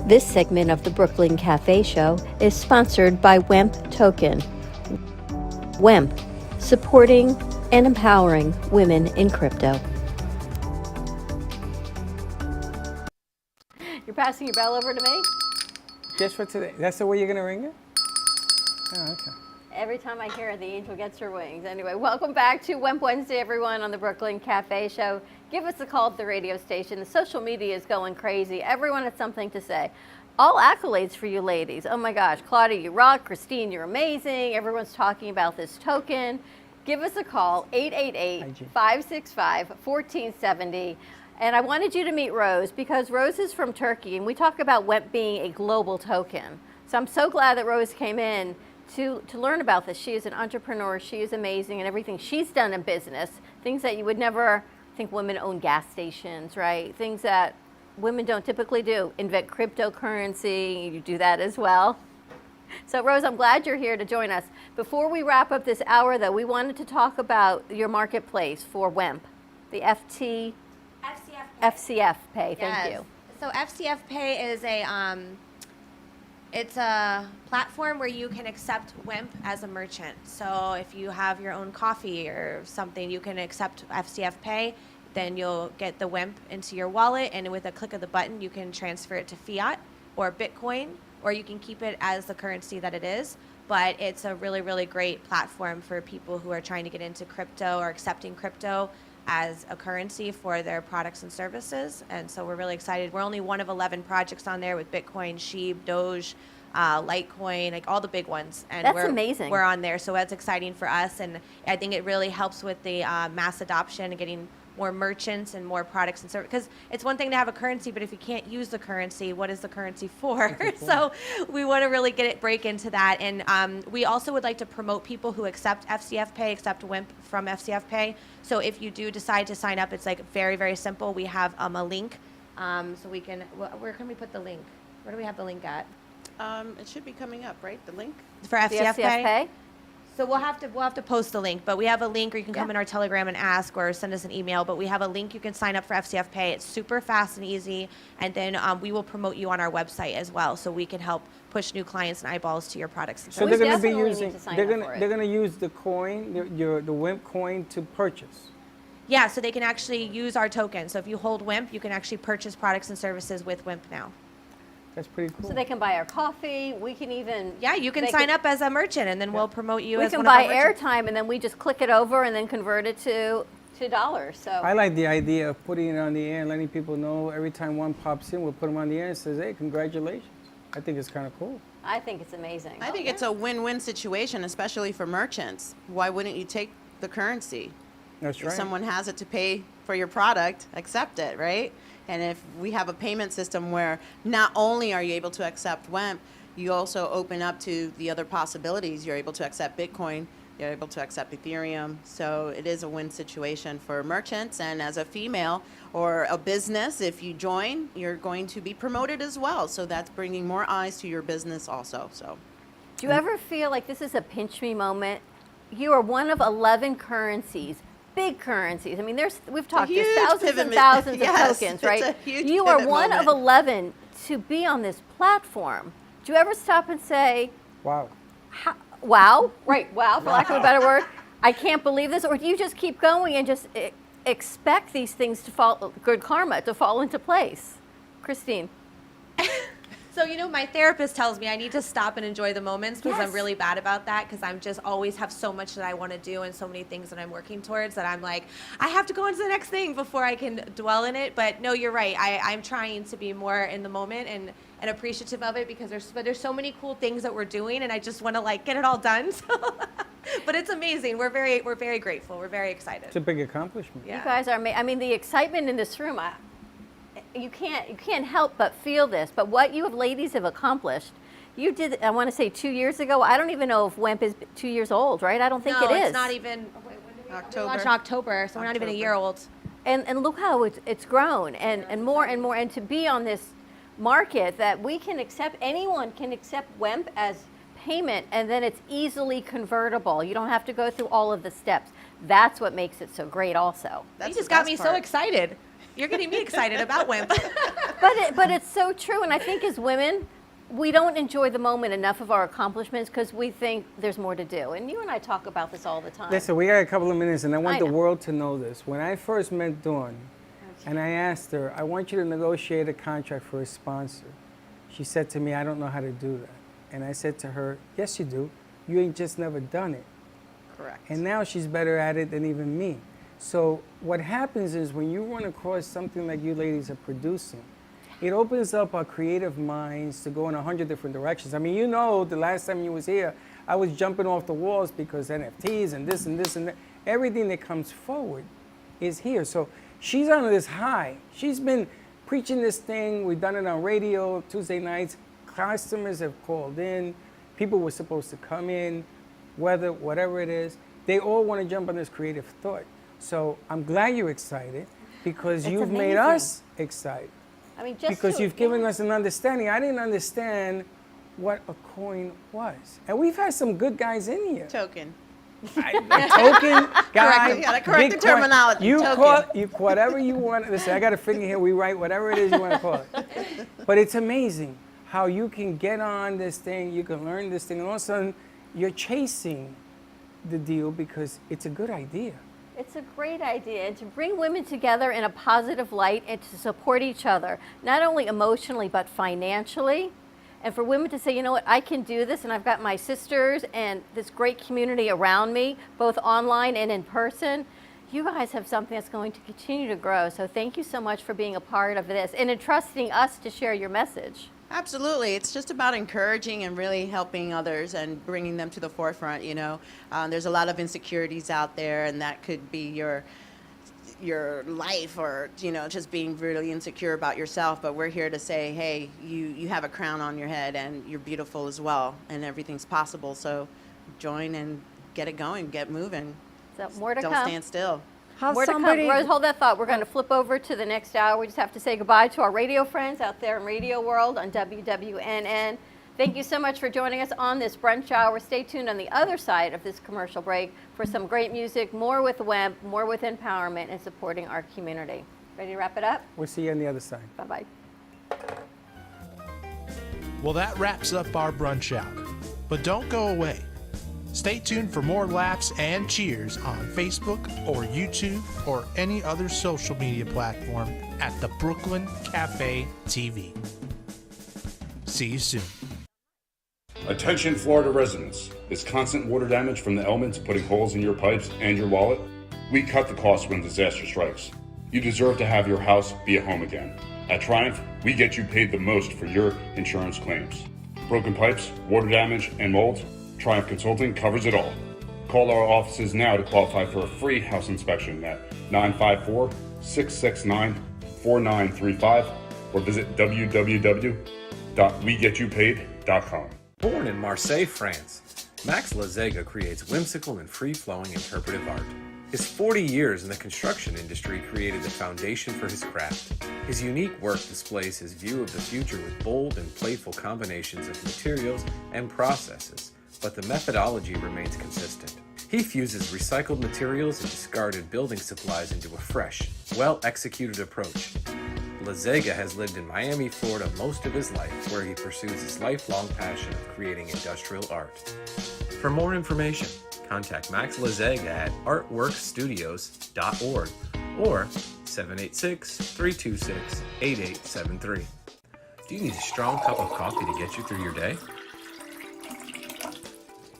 This segment of the Brooklyn Cafe Show is sponsored by WEMP Token. WEMP, supporting and empowering women in crypto. You're passing your bell over to me? Just for today. That's the way you're going to ring it? Oh, okay. Every time I hear it, the angel gets her wings. Anyway, welcome back to WEMP Wednesday, everyone, on the Brooklyn Cafe Show. Give us a call at the radio station. The social media is going crazy. Everyone has something to say. All accolades for you ladies. Oh my gosh, Claudia, you rock. Christine, you're amazing. Everyone's talking about this token. Give us a call, 888-565-1470. And I wanted you to meet Rose because Rose is from Turkey, and we talk about WEMP being a global token. So I'm so glad that Rose came in to learn about this. She is an entrepreneur. She is amazing, and everything she's done in business, things that you would never think women own gas stations, right? Things that women don't typically do. Invent cryptocurrency, you do that as well. So Rose, I'm glad you're here to join us. Before we wrap up this hour, though, we wanted to talk about your marketplace for WEMP, the FCF Pay. Thank you. So FCF Pay is it's a platform where you can accept WEMP as a merchant. So if you have your own coffee or something, you can accept FCF Pay. Then you'll get the WEMP into your wallet, and with a click of the button, you can transfer it to fiat or Bitcoin, or you can keep it as the currency that it is. But it's a really, really great platform for people who are trying to get into crypto or accepting crypto as a currency for their products and services. And so we're really excited. We're only one of 11 projects on there with Bitcoin, Sheeb, Doge, Litecoin, like all the big ones. And That's amazing. We're on there, so that's exciting for us. And I think it really helps with the mass adoption and getting more merchants and more products and services. Because it's one thing to have a currency, but if you can't use the currency, what is the currency for? So we want to really break into that. And we also would like to promote people who accept FCF Pay, accept WEMP from FCF Pay. So if you do decide to sign up, it's like very, very simple. We have a link. So we can, where can we put the link? Where do we have the link at? It should be coming up, right? The link? For FCF Pay? Pay? So we'll have to post the link, but we have a link, or you can come in our Telegram and ask, or send us an email. But we have a link you can sign up for FCF Pay. It's super fast and easy, and then we will promote you on our website as well, so we can help push new clients and eyeballs to your products. And So they're going to be using, they're going to use the coin, the WEMP coin, to purchase. Yeah, so they can actually use our token. So if you hold WEMP, you can actually purchase products and services with WEMP now. That's pretty cool. So they can buy our coffee. We can even you can sign up as a merchant, and then we'll promote you we as can one of our buy merchants. airtime, and then we just click it over and then convert it to $2. So I like the idea of putting it on the air and letting people know every time one pops in, we'll put them on the air and says, hey, congratulations. I think it's kind of cool. I think it's amazing. I think it's a win-win situation, especially for merchants. Why wouldn't you take the currency? That's If right. someone has it to pay for your product, accept it, right? And if we have a payment system where not only are you able to accept WEMP, you also open up to the other possibilities. You're able to accept Bitcoin, you're able to accept Ethereum. So it is a win situation for merchants. And as a female or a business, if you join, you're going to be promoted as well. So that's bringing more eyes to your business also. So, do you ever feel like this is a pinch me moment? You are one of 11 currencies. Big currencies. I mean, we've talked to thousands and thousands of tokens, right? You are one of 11 to be on this platform. Do you ever stop and say, wow? Wow, right? Wow, for lack of a better word. I can't believe this. Or do you just keep going and just expect these things to fall, good karma to fall into place? Christine. So, my therapist tells me I need to stop and enjoy the moments, because Yes. I'm really bad about that, because I'm just always have so much that I want to do and so many things that I'm working towards that I'm like, I have to go on to the next thing before I can dwell in it. But no, you're right. I'm trying to be more in the moment and appreciative of it, because there's so many cool things that we're doing, and I just want to get it all done. But it's amazing. We're very grateful. We're very excited. It's a big accomplishment. You guys are, I mean, the excitement in this room, you can't help but feel this. But what you ladies have accomplished, you did, I want to say 2 years ago. I don't even know if WEMP is 2 years old, right? I don't think it is. No, it's not even. When did we launched in October, so we're not even a year old. And look how it's grown, and more and more. And to be on this market that we can accept, anyone can accept WEMP as payment, and then it's easily convertible. You don't have to go through all of the steps. That's what makes it so great also. You just got me so excited. You're getting me excited about WIMP. But it's so true, and I think as women, we don't enjoy the moment enough of our accomplishments because we think there's more to do. And you and I talk about this all the time. Listen, we got a couple of minutes, and I want I the know. world to know this. When I first met Dawn, and I asked her, I want you to negotiate a contract for a sponsor. She said to me, I don't know how to do that. And I said to her, yes, you do. You ain't just never done it. Correct. And now she's better at it than even me. So what happens is when you run across something like you ladies are producing, it opens up our creative minds to go in 100 different directions. I mean, you know, the last time you was here, I was jumping off the walls because NFTs and this and this and that, everything that comes forward is here. So she's on this high. She's been preaching this thing. We've done it on radio Tuesday nights. Customers have called in. People were supposed to come in, whatever it is. They all want to jump on this creative thought. So I'm glad you're excited because It's you've made amazing. us excited. I mean, just Because to- you've given us an understanding. I didn't understand what a coin was. And we've had some good guys in here. Token. Token guy. You gotta correct big the terminology. coin. You Token. call you whatever you want. Listen, I got a finger here. We write whatever it is you want to call it. But it's amazing how you can get on this thing, you can learn this thing, and all of a sudden you're chasing the deal because it's a good idea. It's a great idea, and to bring women together in a positive light and to support each other, not only emotionally but financially. And for women to say, you know what, I can do this, and I've got my sisters and this great community around me, both online and in person. You guys have something that's going to continue to grow. So thank you so much for being a part of this and entrusting us to share your message. Absolutely. It's just about encouraging and really helping others and bringing them to the forefront, you know. There's a lot of insecurities out there, and that could be your life or, you know, just being really insecure about yourself. But we're here to say, hey, you have a crown on your head and you're beautiful as well, and everything's possible. So join and get it going, get moving. So more to Don't come. stand still. More to come. Rose, hold that thought. We're going to flip over to the next hour. We just have to say goodbye to our radio friends out there in Radio World on WWNN. Thank you so much for joining us on this brunch hour. Stay tuned on the other side of this commercial break for some great music, more with WEMP, more with empowerment and supporting our community. Ready to wrap it up? We'll see you on the other side. Bye-bye. Well, that wraps up our brunch hour. But don't go away. Stay tuned for more laughs and cheers on Facebook or YouTube or any other social media platform at the Brooklyn Cafe TV. See you soon. Attention Florida residents. Is constant water damage from the elements putting holes in your pipes and your wallet? We cut the cost when disaster strikes. You deserve to have your house be a home again. At Triumph, we get you paid the most for your insurance claims. Broken pipes, water damage, and mold? Triumph Consulting covers it all. Call our offices now to qualify for a free house inspection at 954-669-4935 or visit www.wegetYouPaid.com. Born in Marseille, France, Max Lazega creates whimsical and free-flowing interpretive art. His 40 years in the construction industry created the foundation for his craft. His unique work displays his view of the future with bold and playful combinations of materials and processes, but the methodology remains consistent. He fuses recycled materials and discarded building supplies into a fresh, well-executed approach. Lazega has lived in Miami, Florida most of his life, where he pursues his lifelong passion of creating industrial art. For more information, contact Max Lazega at artworkstudios.org or 786-326-8873. Do you need a strong cup of coffee to get you through your day?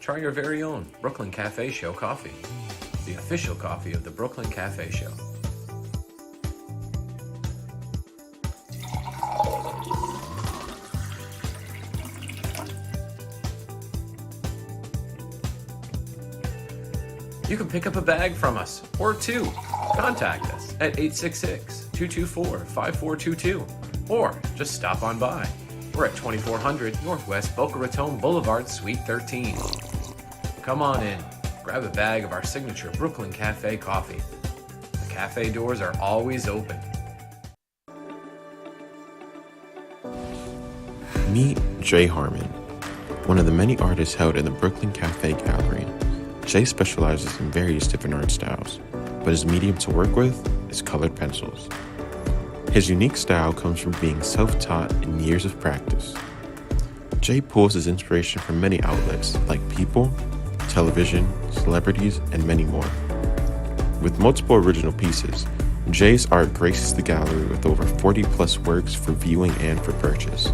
Try your very own Brooklyn Cafe Show coffee, the official coffee of the Brooklyn Cafe Show. You can pick up a bag from us, or two. Contact us at 866-224-5422, or just stop on by. We're at 2400 Northwest Boca Raton Boulevard, Suite 13. Come on in, grab a bag of our signature Brooklyn Cafe coffee. The cafe doors are always open. Meet Jay Harmon, one of the many artists held in the Brooklyn Cafe Gallery. Jay specializes in various different art styles, but his medium to work with is colored pencils. His unique style comes from being self-taught and years of practice. Jay pulls his inspiration from many outlets like people, television, celebrities, and many more. With multiple original pieces, Jay's art graces the gallery with over 40+ works for viewing and for purchase.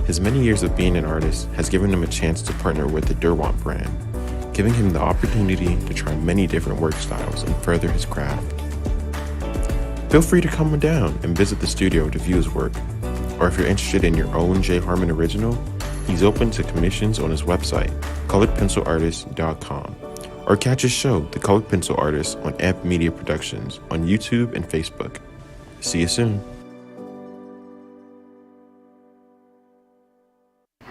His many years of being an artist has given him a chance to partner with the Derwent brand, giving him the opportunity to try many different work styles and further his craft. Feel free to come down and visit the studio to view his work, or if you're interested in your own Jay Harmon original, he's open to commissions on his website, coloredpencilartist.com, or catch his show, The Colored Pencil Artist, on Amp Media Productions on YouTube and Facebook. See you soon.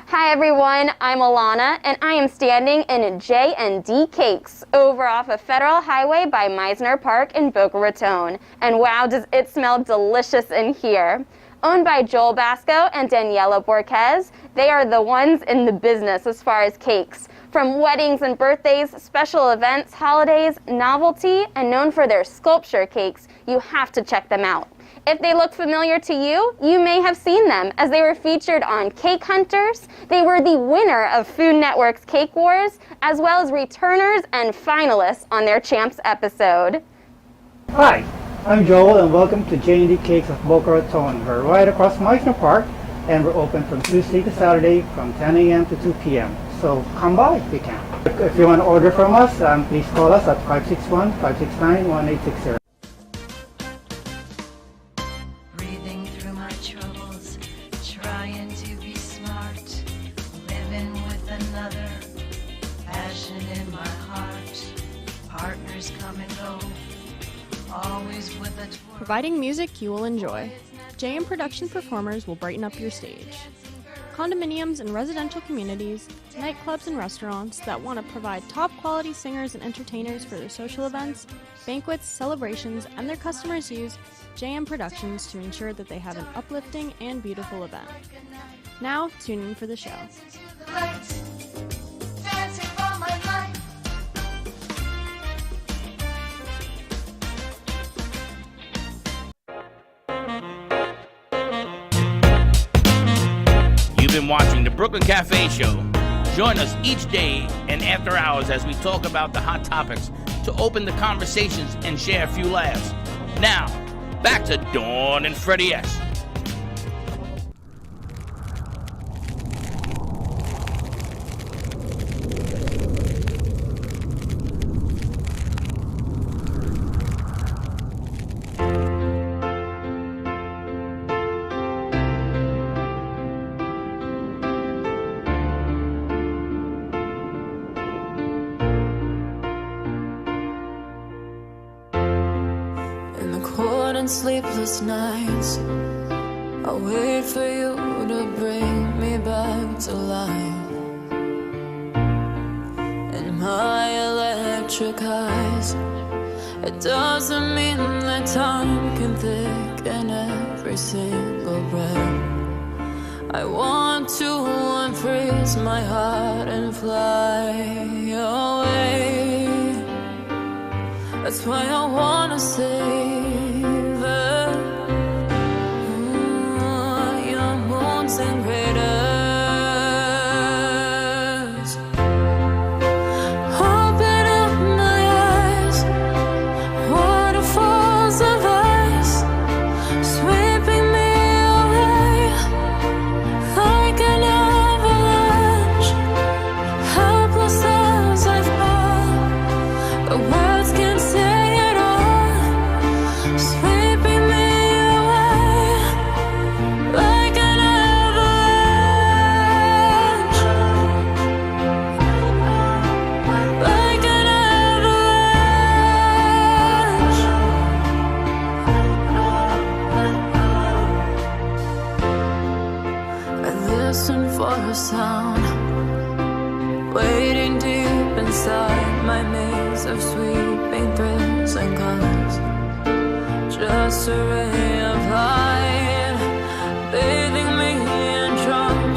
Hi everyone, I'm Alana and I am standing in J&D Cakes over off of Federal Highway by Meisner Park in Boca Raton. And wow, does it smell delicious in here. Owned by Joel Basco and Daniela Borquez, they are the ones in the business as far as cakes. From weddings and birthdays, special events, holidays, novelty, and known for their sculpture cakes, you have to check them out. If they look familiar to you, you may have seen them as they were featured on Cake Hunters. They were the winner of Food Network's Cake Wars, as well as returners and finalists on their Champs episode. Hi, I'm Joel and welcome to J&D Cakes of Boca Raton. We're right across Meisner Park and we're open from Tuesday to Saturday from 10 a.m. to 2 p.m. So come by if you can. If you want to order from us, please call us at 561-569-1860. Providing music you will enjoy. JM Production performers will brighten up your stage. Condominiums and residential communities, nightclubs and restaurants that want to provide top quality singers and entertainers for their social events, banquets, celebrations, and their customers use JM Productions to ensure that they have an uplifting and beautiful event. Now, tune in for the show. You've been watching the Brooklyn Cafe Show. Join us each day and after hours as we talk about the hot topics to open the conversations and share a few laughs. Now, back to Dawn and Freddie S. Sleepless nights, I wait for you to bring me back to life. In my electric eyes, it doesn't mean that time can thicken every single breath. I want to unfreeze my heart and fly away. That's why I wanna save and craters. Open up my eyes, waterfalls of ice, sweeping me away like an avalanche. Helpless as I fall, the words can't say it all, sweeping me away like an for a sound, waiting deep inside my maze of sweeping thrills and colors. Just a ray of light, bathing me in drums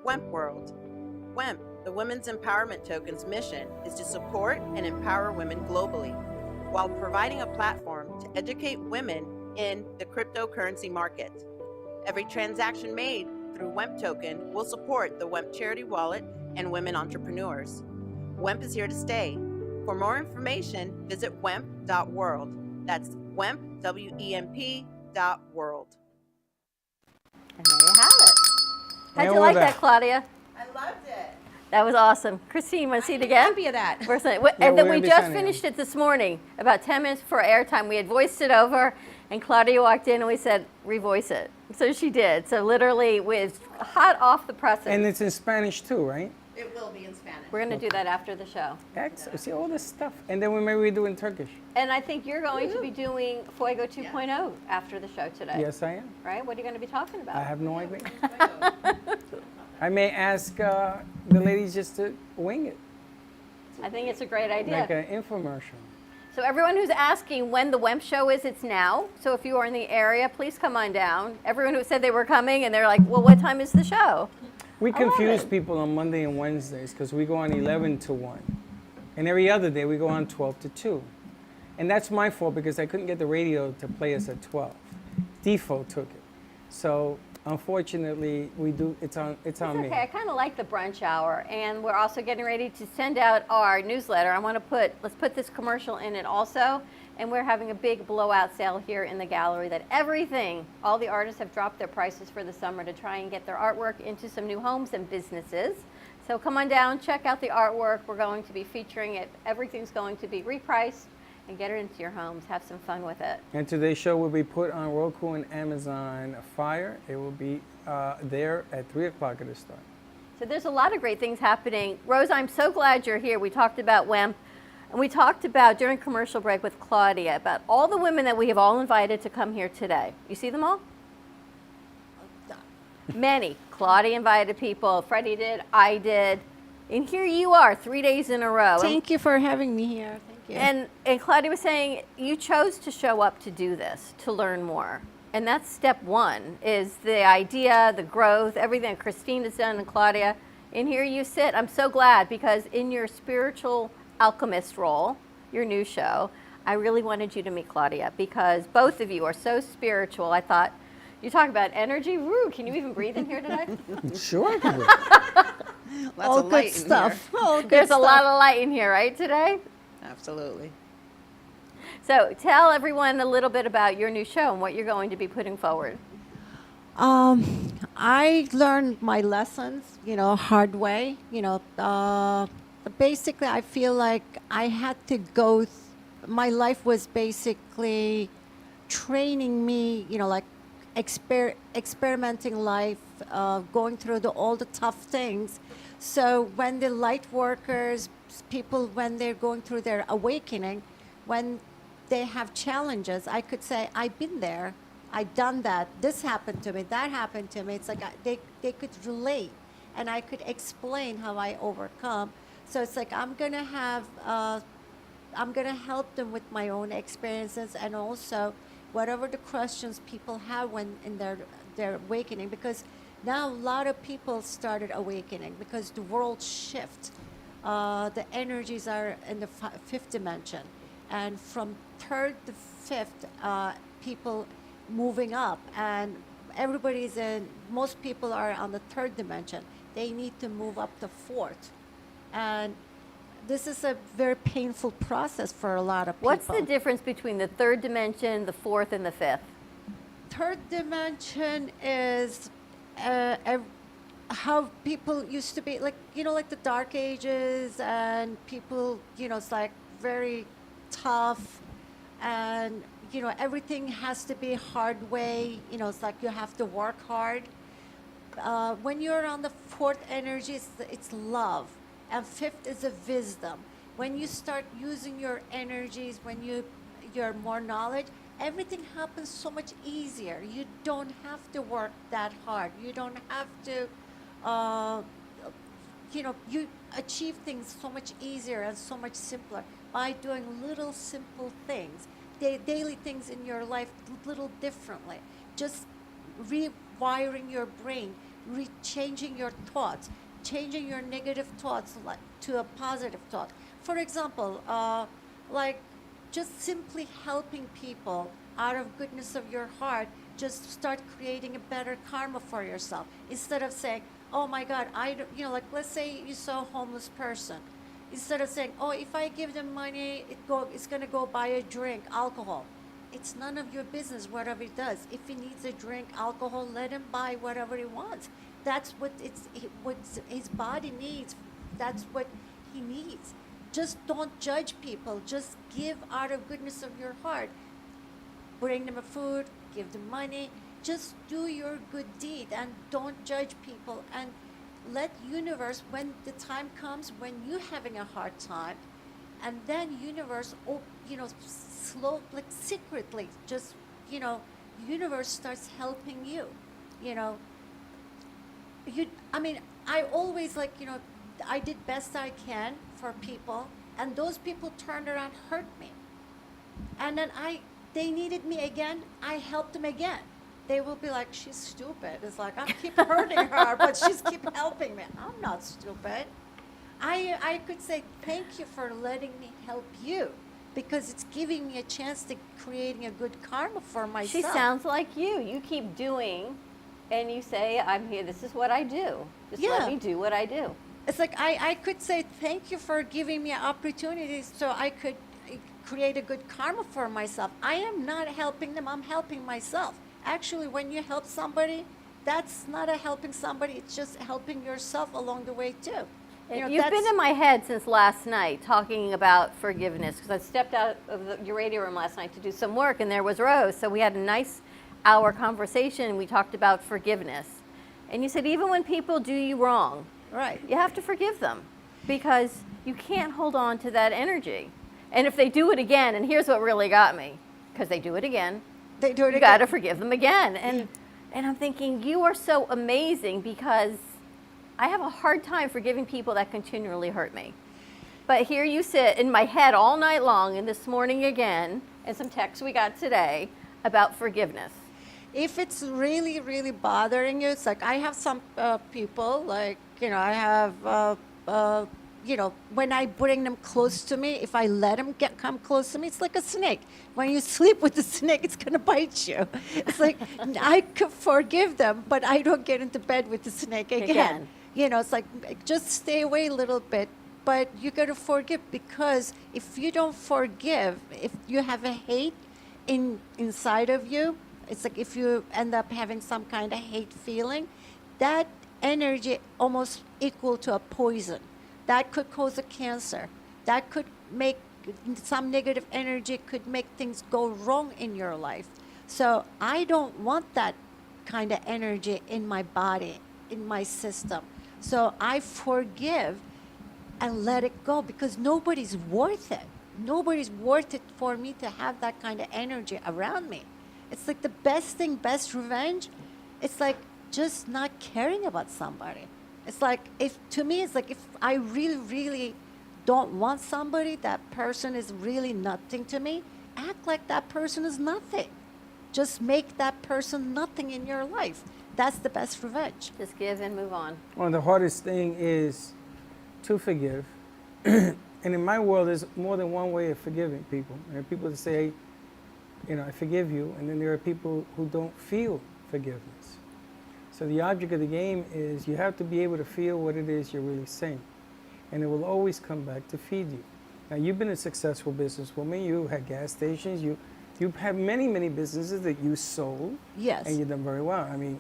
WEMP World. WEMP, the Women's Empowerment Token's mission is to support and empower women globally while providing a platform to educate women in the cryptocurrency market. Every transaction made through WEMP Token will support the WEMP Charity Wallet and women entrepreneurs. WEMP is here to stay. For more information, visit wemp.world. That's WEMP, WEMP.world. And there you have it. How'd And you like we're that, back. Claudia? I loved it. That was awesome. Christine, want to see it again? Happy of that. And then we're we gonna be just signing finished it this morning, about 10 minutes before airtime. We had voiced it over, and Claudia walked in and we said, revoice it. So she did. So literally, it was hot off the presses. And it's in Spanish too, right? It will be in Spanish. We're going to do that after the show. Excellent. See all this stuff. And then we maybe do in Turkish. And I think you're going to be doing Fuego 2.0 after the show today. Yes, I am. Right? What are you going to be talking about? I have no idea. I may ask the ladies just to wing it, I think it's a great idea. like an infomercial. So everyone who's asking when the WEMP show is, it's now. So if you are in the area, please come on down. Everyone who said they were coming and they're like, well, what time is the show? We I love confuse it. people on Monday and Wednesdays because we go on 11 to 1. And every other day we go on 12 to 2. And that's my fault because I couldn't get the radio to play us at 12. Default took it. So unfortunately, we do. It's on It's me. okay. I kind of like the brunch hour, and we're also getting ready to send out our newsletter. Let's put this commercial in it also, and we're having a big blowout sale here in the gallery that all the artists have dropped their prices for the summer to try and get their artwork into some new homes and businesses. So come on down, check out the artwork. We're going to be featuring it. Everything's going to be repriced, and get it into your homes. Have some fun with it. And today's show will be put on Roku and Amazon Fire. It will be there at 3 o'clock at the start. So there's a lot of great things happening. Rose, I'm so glad you're here. We talked about WEMP, and we talked about, during commercial break with Claudia, about all the women that we have all invited to come here today. You see them all? Many. Claudia invited people. Freddie did. I did. And here you are, 3 days in a row. Thank you for having me here. Thank you. And Claudia was saying you chose to show up to do this, to learn more. And that's step one, is the idea, the growth, everything that Christine has done and Claudia. And here you sit. I'm so glad because in your spiritual alchemist role, your new show, I really wanted you to meet Claudia because both of you are so spiritual. I thought, you talk about energy. Woo, can you even breathe in here today? Sure. All good stuff. All good There's stuff. a lot of light in here, right, today? Absolutely. So tell everyone a little bit about your new show and what you're going to be putting forward. I learned my lessons, hard way. Basically, I feel like I had to go. My life was basically training me, like experimenting life, going through all the tough things. So when the light workers, people, when they're going through their awakening, when they have challenges, I could say, I've been there, I've done that, this happened to me, that happened to me. It's like they could relate, and I could explain how I overcome. So it's like I'm gonna help them with my own experiences, and also whatever the questions people have when in their awakening, because now a lot of people started awakening because the world shift. The energies are in the fifth dimension, and from third to fifth, people moving up, and most people are on the third dimension. They need to move up to fourth, and this is a very painful process for a lot of people. What's the difference between the third dimension, the fourth, and the fifth? Third dimension is how people used to be, like the Dark Ages, and people, it's like very tough, and everything has to be hard way. It's like you have to work hard. When you're on the fourth energy, it's love, and fifth is a wisdom. When you start using your energies, when you're more knowledge, everything happens so much easier. You don't have to work that hard. You don't have to, you achieve things so much easier and so much simpler by doing little simple things, daily things in your life little differently. Just rewiring your brain, changing your thoughts, changing your negative thoughts to a positive thought. For example, like just simply helping people out of goodness of your heart, just start creating a better karma for yourself. Instead of saying, oh my God, like let's say you saw a homeless person. Instead of saying, oh, if I give them money, it's going to go buy a drink, alcohol. It's none of your business whatever he does. If he needs a drink, alcohol, let him buy whatever he wants. That's what his body needs. That's what he needs. Just don't judge people. Just give out of goodness of your heart. Bring them a food, give them money. Just do your good deed and don't judge people. And let universe, when the time comes when you're having a hard time, and then universe, slow, like secretly, just, universe starts helping you. I always I did best I can for people, and those people turned around, hurt me. And then they needed me again, I helped them again. They will be like, she's stupid. It's like, I keep hurting her, but she's keep helping me. I'm not stupid. I could say, thank you for letting me help you, because it's giving me a chance to creating a good karma for myself. She sounds like you. You keep doing, and you say, I'm here, this is what I do. Just let me do what I do. It's like, I could say, thank you for giving me opportunities so I could create a good karma for myself. I am not helping them, I'm helping myself. Actually, when you help somebody, that's not a helping somebody, it's just helping yourself along the way too. You've been in my head since last night talking about forgiveness, because I stepped out of your radio room last night to do some work, and there was Rose. So we had a nice hour conversation, and we talked about forgiveness. And you said even when people do you wrong, right, you have to forgive them, because you can't hold on to that energy. And if they do it again, and here's what really got me, because they do it again, they do it you again. got to forgive them again. And I'm thinking, you are so amazing, because I have a hard time forgiving people that continually hurt me. But here you sit in my head all night long, and this morning again, and some texts we got today about forgiveness. If it's really, really bothering you, it's like I have some people, like, I have, when I bring them close to me, if I let them come close to me, it's like a snake. When you sleep with the snake, it's going to bite you. It's like, I could forgive them, but I don't get into bed with the snake again. It's like, just stay away a little bit, but you got to forgive, because if you don't forgive, if you have a hate inside of you, it's like if you end up having some kind of hate feeling, that energy almost equal to a poison. That could cause a cancer. That could make some negative energy, could make things go wrong in your life. So I don't want that kind of energy in my body, in my system. So I forgive and let it go, because nobody's worth it. Nobody's worth it for me to have that kind of energy around me. It's like the best thing, best revenge. It's like just not caring about somebody. It's like, to me, it's like if I really, really don't want somebody, that person is really nothing to me, act like that person is nothing. Just make that person nothing in your life. That's the best revenge. Just give and move on. Well, the hardest thing is to forgive. And in my world, there's more than one way of forgiving people. There are people that say, I forgive you, and then there are people who don't feel forgiveness. So the object of the game is you have to be able to feel what it is you're really saying. And it will always come back to feed you. Now, you've been a successful businesswoman. You had gas stations. You have many, many businesses that you sold. Yes. And you've done very well. I mean,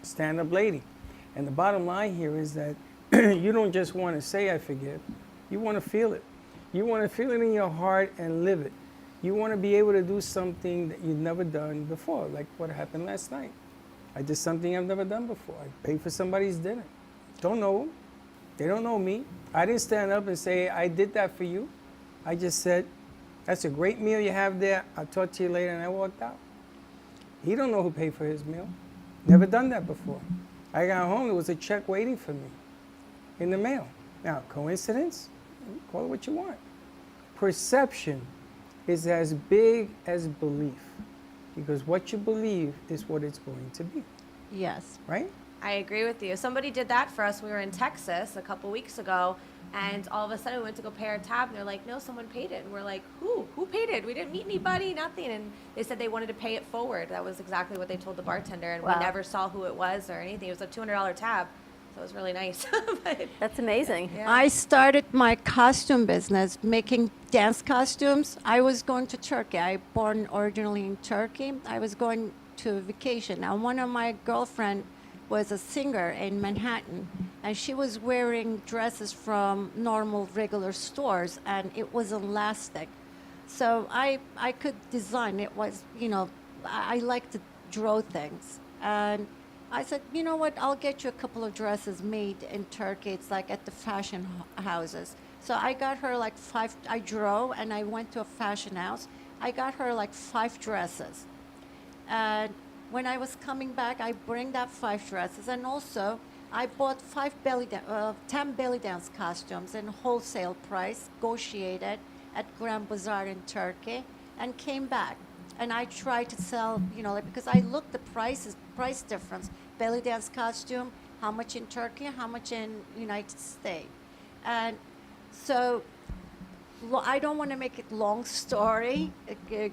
stand-up lady. And the bottom line here is that you don't just want to say, I forgive. You want to feel it. You want to feel it in your heart and live it. You want to be able to do something that you've never done before, like what happened last night. I did something I've never done before. I paid for somebody's dinner. Don't know them. They don't know me. I didn't stand up and say, I did that for you. I just said, that's a great meal you have there. I'll talk to you later, and I walked out. He don't know who paid for his meal. Never done that before. I got home, there was a check waiting for me in the mail. Now, coincidence? Call it what you want. Perception is as big as belief, because what you believe is what it's going to be. Yes. Right? I agree with you. Somebody did that for us. We were in Texas a couple weeks ago, and all of a sudden we went to go pay our tab, and they're like, no, someone paid it. And we're like, who? Who paid it? We didn't meet anybody, nothing. And they said they wanted to pay it forward. That was exactly what they told the bartender, and Wow. we never saw who it was or anything. It was a $200 tab, so it was really nice. But, That's amazing. yeah. I started my costume business making dance costumes. I was going to Turkey. I born originally in Turkey. I was going to vacation. Now, one of my girlfriend was a singer in Manhattan, and she was wearing dresses from normal, regular stores, and it was elastic. So I could design. It was, I like to draw things. And I said, you know what, I'll get you a couple of dresses made in Turkey. It's like at the fashion houses. So I got her like 5, I drove and I went to a fashion house. I got her like 5 dresses. And when I was coming back, I bring that 5 dresses. And also, I bought 10 belly dance costumes in wholesale price, negotiated at Grand Bazaar in Turkey, and came back. And I tried to sell, because I looked the price difference. Belly dance costume, how much in Turkey, how much in United States. And so I don't want to make it long story,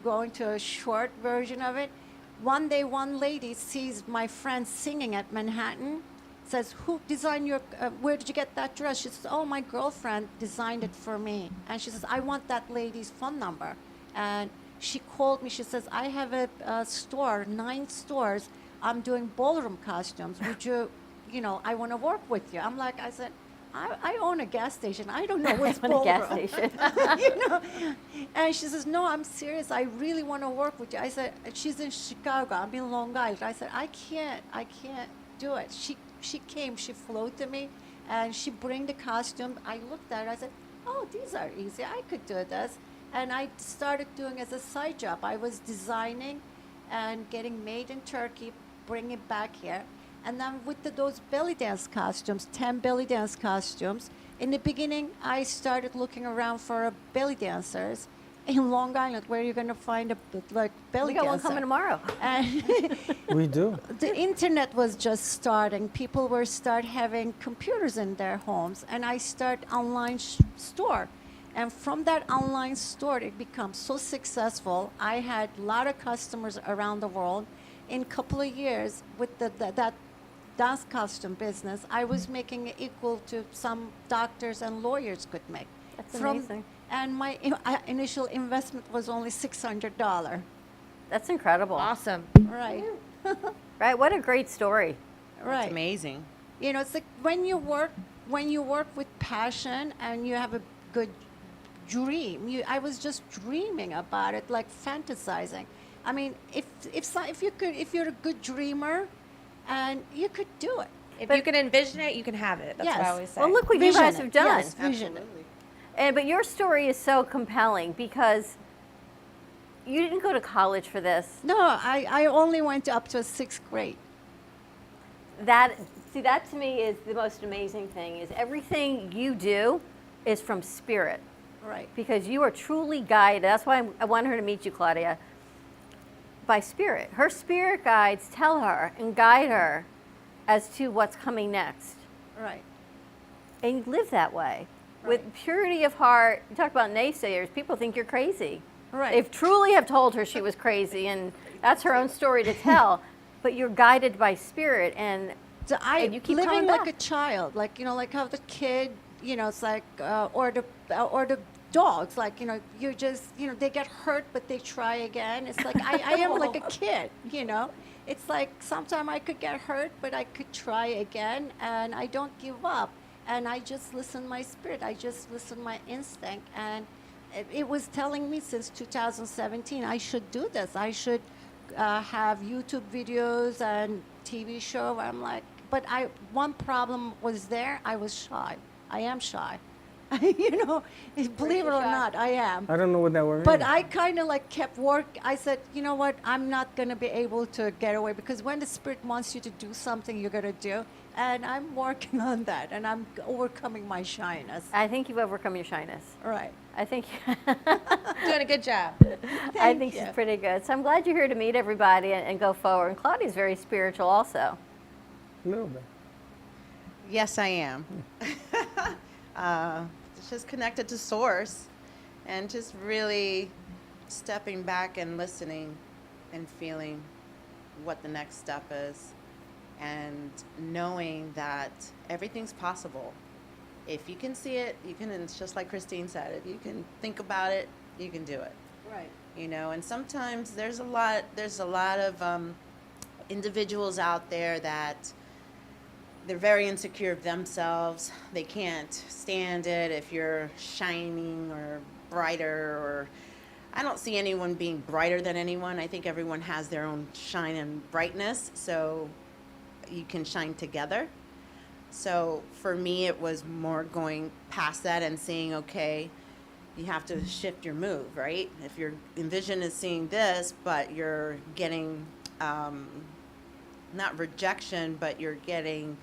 going to a short version of it. One day, one lady sees my friend singing at Manhattan, says, who designed where did you get that dress? She says, oh, my girlfriend designed it for me. And she says, I want that lady's phone number. And she called me, she says, I have a store, 9 stores. I'm doing ballroom costumes. Would you, I want to work with you. I said, I own a gas station. I don't know what's ballroom. gas station. And she says, no, I'm serious. I really want to work with you. I said, she's in Chicago. I'm in Long Island. I said, I can't do it. She came, she flew to me, and she bring the costume. I looked at it. I said, oh, these are easy. I could do this. And I started doing as a side job. I was designing and getting made in Turkey, bring it back here. And then with those belly dance costumes, 10 belly dance costumes, in the beginning, I started looking around for belly dancers in Long Island. Where are you going to find a belly dancer? We got one coming tomorrow. And We do. the internet was just starting. People were having computers in their homes, and I started online store. And from that online store, it became so successful. I had a lot of customers around the world. In a couple of years, with that dance costume business, I was making it equal to some doctors and lawyers could make. That's amazing. And my initial investment was only $600. That's incredible. Awesome. Right. Right. What a great story. Right. Amazing. It's like when you work with passion and you have a good dream. I was just dreaming about it, like fantasizing. I mean, if you're a good dreamer, and you could do it. If you can envision it, you can have it. That's what I always say. Well, look what you guys have done. Yes, vision it. But your story is so compelling because you didn't go to college for this. No, I only went up to 6th grade. That to me is the most amazing thing, is everything you do is from spirit. Right. Because you are truly guided. That's why I wanted her to meet you, Claudia, by spirit. Her spirit guides tell her and guide her as to what's coming next. Right. And you live that way. With purity of heart. You talk about naysayers. People think you're crazy. Right. They truly have told her she was crazy, and that's her own story to tell. But you're guided by spirit, and you keep living coming like back. a child, like like how the kid, it's like or the dogs, like you just they get hurt but they try again. It's like I am like a kid, It's like sometimes I could get hurt but I could try again, and I don't give up, and I just listen my spirit. I just listen my instinct, and it was telling me since 2017 I should do this. I should have YouTube videos and TV show. I'm like, but one problem was there. I was shy. I am shy. Believe it or not, I am. I don't know what that word But means. I kind of kept work. I said, you know what? I'm not going to be able to get away, because when the spirit wants you to do something, you're going to do. And I'm working on that, and I'm overcoming my shyness. I think you've overcome your shyness. Right. I think doing a good job. I think she's pretty good. So I'm glad you're here to meet everybody and go forward. And Claudia's very spiritual also. A little bit. Yes, I am. It's just connected to source and just really stepping back and listening and feeling what the next step is and knowing that everything's possible. If you can see it, you can, and it's just like Christine said, if you can think about it, you can do it. Right. You know, and sometimes there's a lot of individuals out there that they're very insecure of themselves. They can't stand it if you're shining or brighter, or I don't see anyone being brighter than anyone. I think everyone has their own shine and brightness, so you can shine together. So for me, it was more going past that and seeing, okay, you have to shift your move, right? If your vision is seeing this, but you're getting not rejection, but you're getting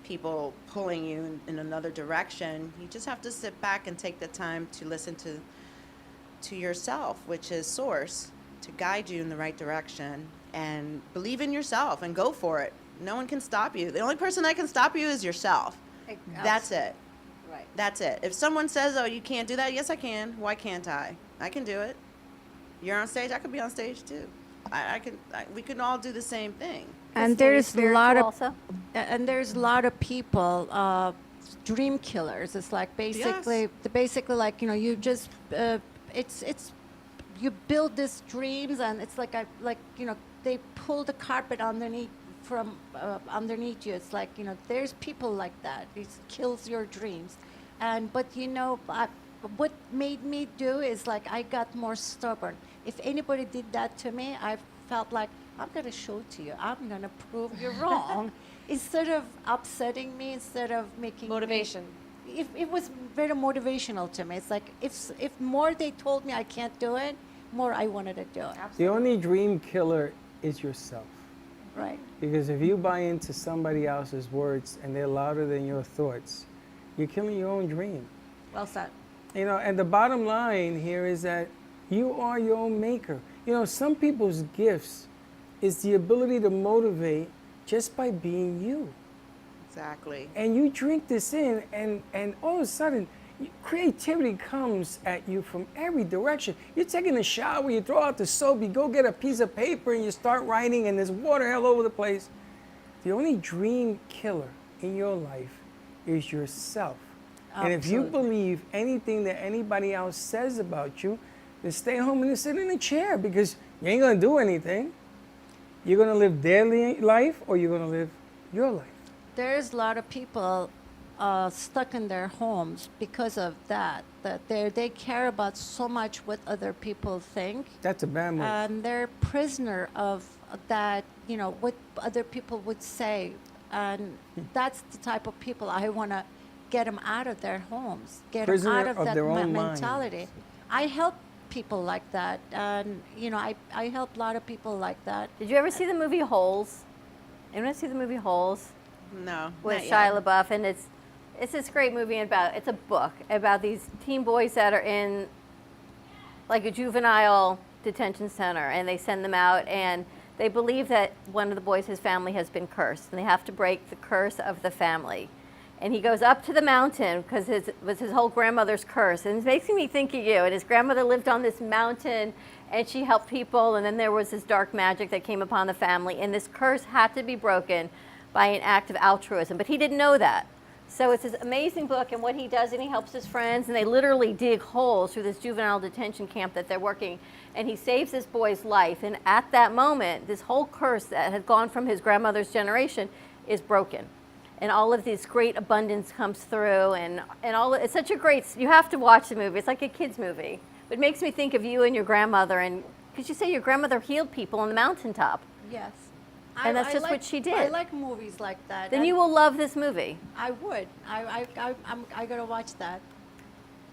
people pulling you in another direction, you just have to sit back and take the time to listen to yourself, which is source, to guide you in the right direction, and believe in yourself and go for it. No one can stop you. The only person that can stop you is yourself. That's it. Right. That's it. If someone says, oh, you can't do that, yes, I can. Why can't I? I can do it. You're on stage, I could be on stage too. We can all do the same thing. And there's a lot of people, dream killers. It's like basically, like, you know, you just it's you build these dreams, and it's like you know, they pull the carpet underneath from underneath you. It's like, you know, there's people like that. It kills your dreams, but you know, what made me do is like I got more stubborn. If anybody did that to me, I felt like, I'm going to show it to you. I'm going to prove you're wrong. Instead of upsetting me, instead of making Motivation. It was very motivational to me. It's like if more they told me I can't do it, more I wanted to do it. The only dream killer is yourself. Right. Because if you buy into somebody else's words and they're louder than your thoughts, you're killing your own dream. Well said. You know, and the bottom line here is that you are your own maker. You know, some people's gifts is the ability to motivate just by being you. Exactly. And you drink this in, and all of a sudden, creativity comes at you from every direction. You're taking a shower, you throw out the soap, you go get a piece of paper and you start writing, and there's water all over the place. The only dream killer in your life is yourself. And if you believe anything that anybody else says about you, then stay home and sit in a chair, because you ain't gonna do anything. You're gonna live their life, or you're gonna live your life. There's a lot of people stuck in their homes because of that. That they care about so much what other people think. That's a bad move. And they're prisoner of that. You know what other people would say, and that's the type of people I want to get them out of their homes, get them out of that mentality. I help people like that, and you know, I help a lot of people like that. Did you ever see the movie Holes? Anyone see the movie Holes? No. With Shia LaBeouf, and it's this great movie it's a book about these teen boys that are in like a juvenile detention center, and they send them out, and they believe that one of the boys, his family has been cursed, and they have to break the curse of the family. And he goes up to the mountain because it was his whole grandmother's curse. And it's making me think of you. And his grandmother lived on this mountain, and she helped people. And then there was this dark magic that came upon the family. And this curse had to be broken by an act of altruism. But he didn't know that. So it's this amazing book. And what he does, and he helps his friends. And they literally dig holes through this juvenile detention camp that they're working. And he saves this boy's life. And at that moment, this whole curse that had gone from his grandmother's generation is broken. And all of this great abundance comes through, and it's such a great, you have to watch the movie. It's like a kid's movie. It makes me think of you and your grandmother, and because you say your grandmother healed people on the mountaintop. Yes. And that's just what she did. I like movies like that. Then you will love this movie. I would. I gotta watch that.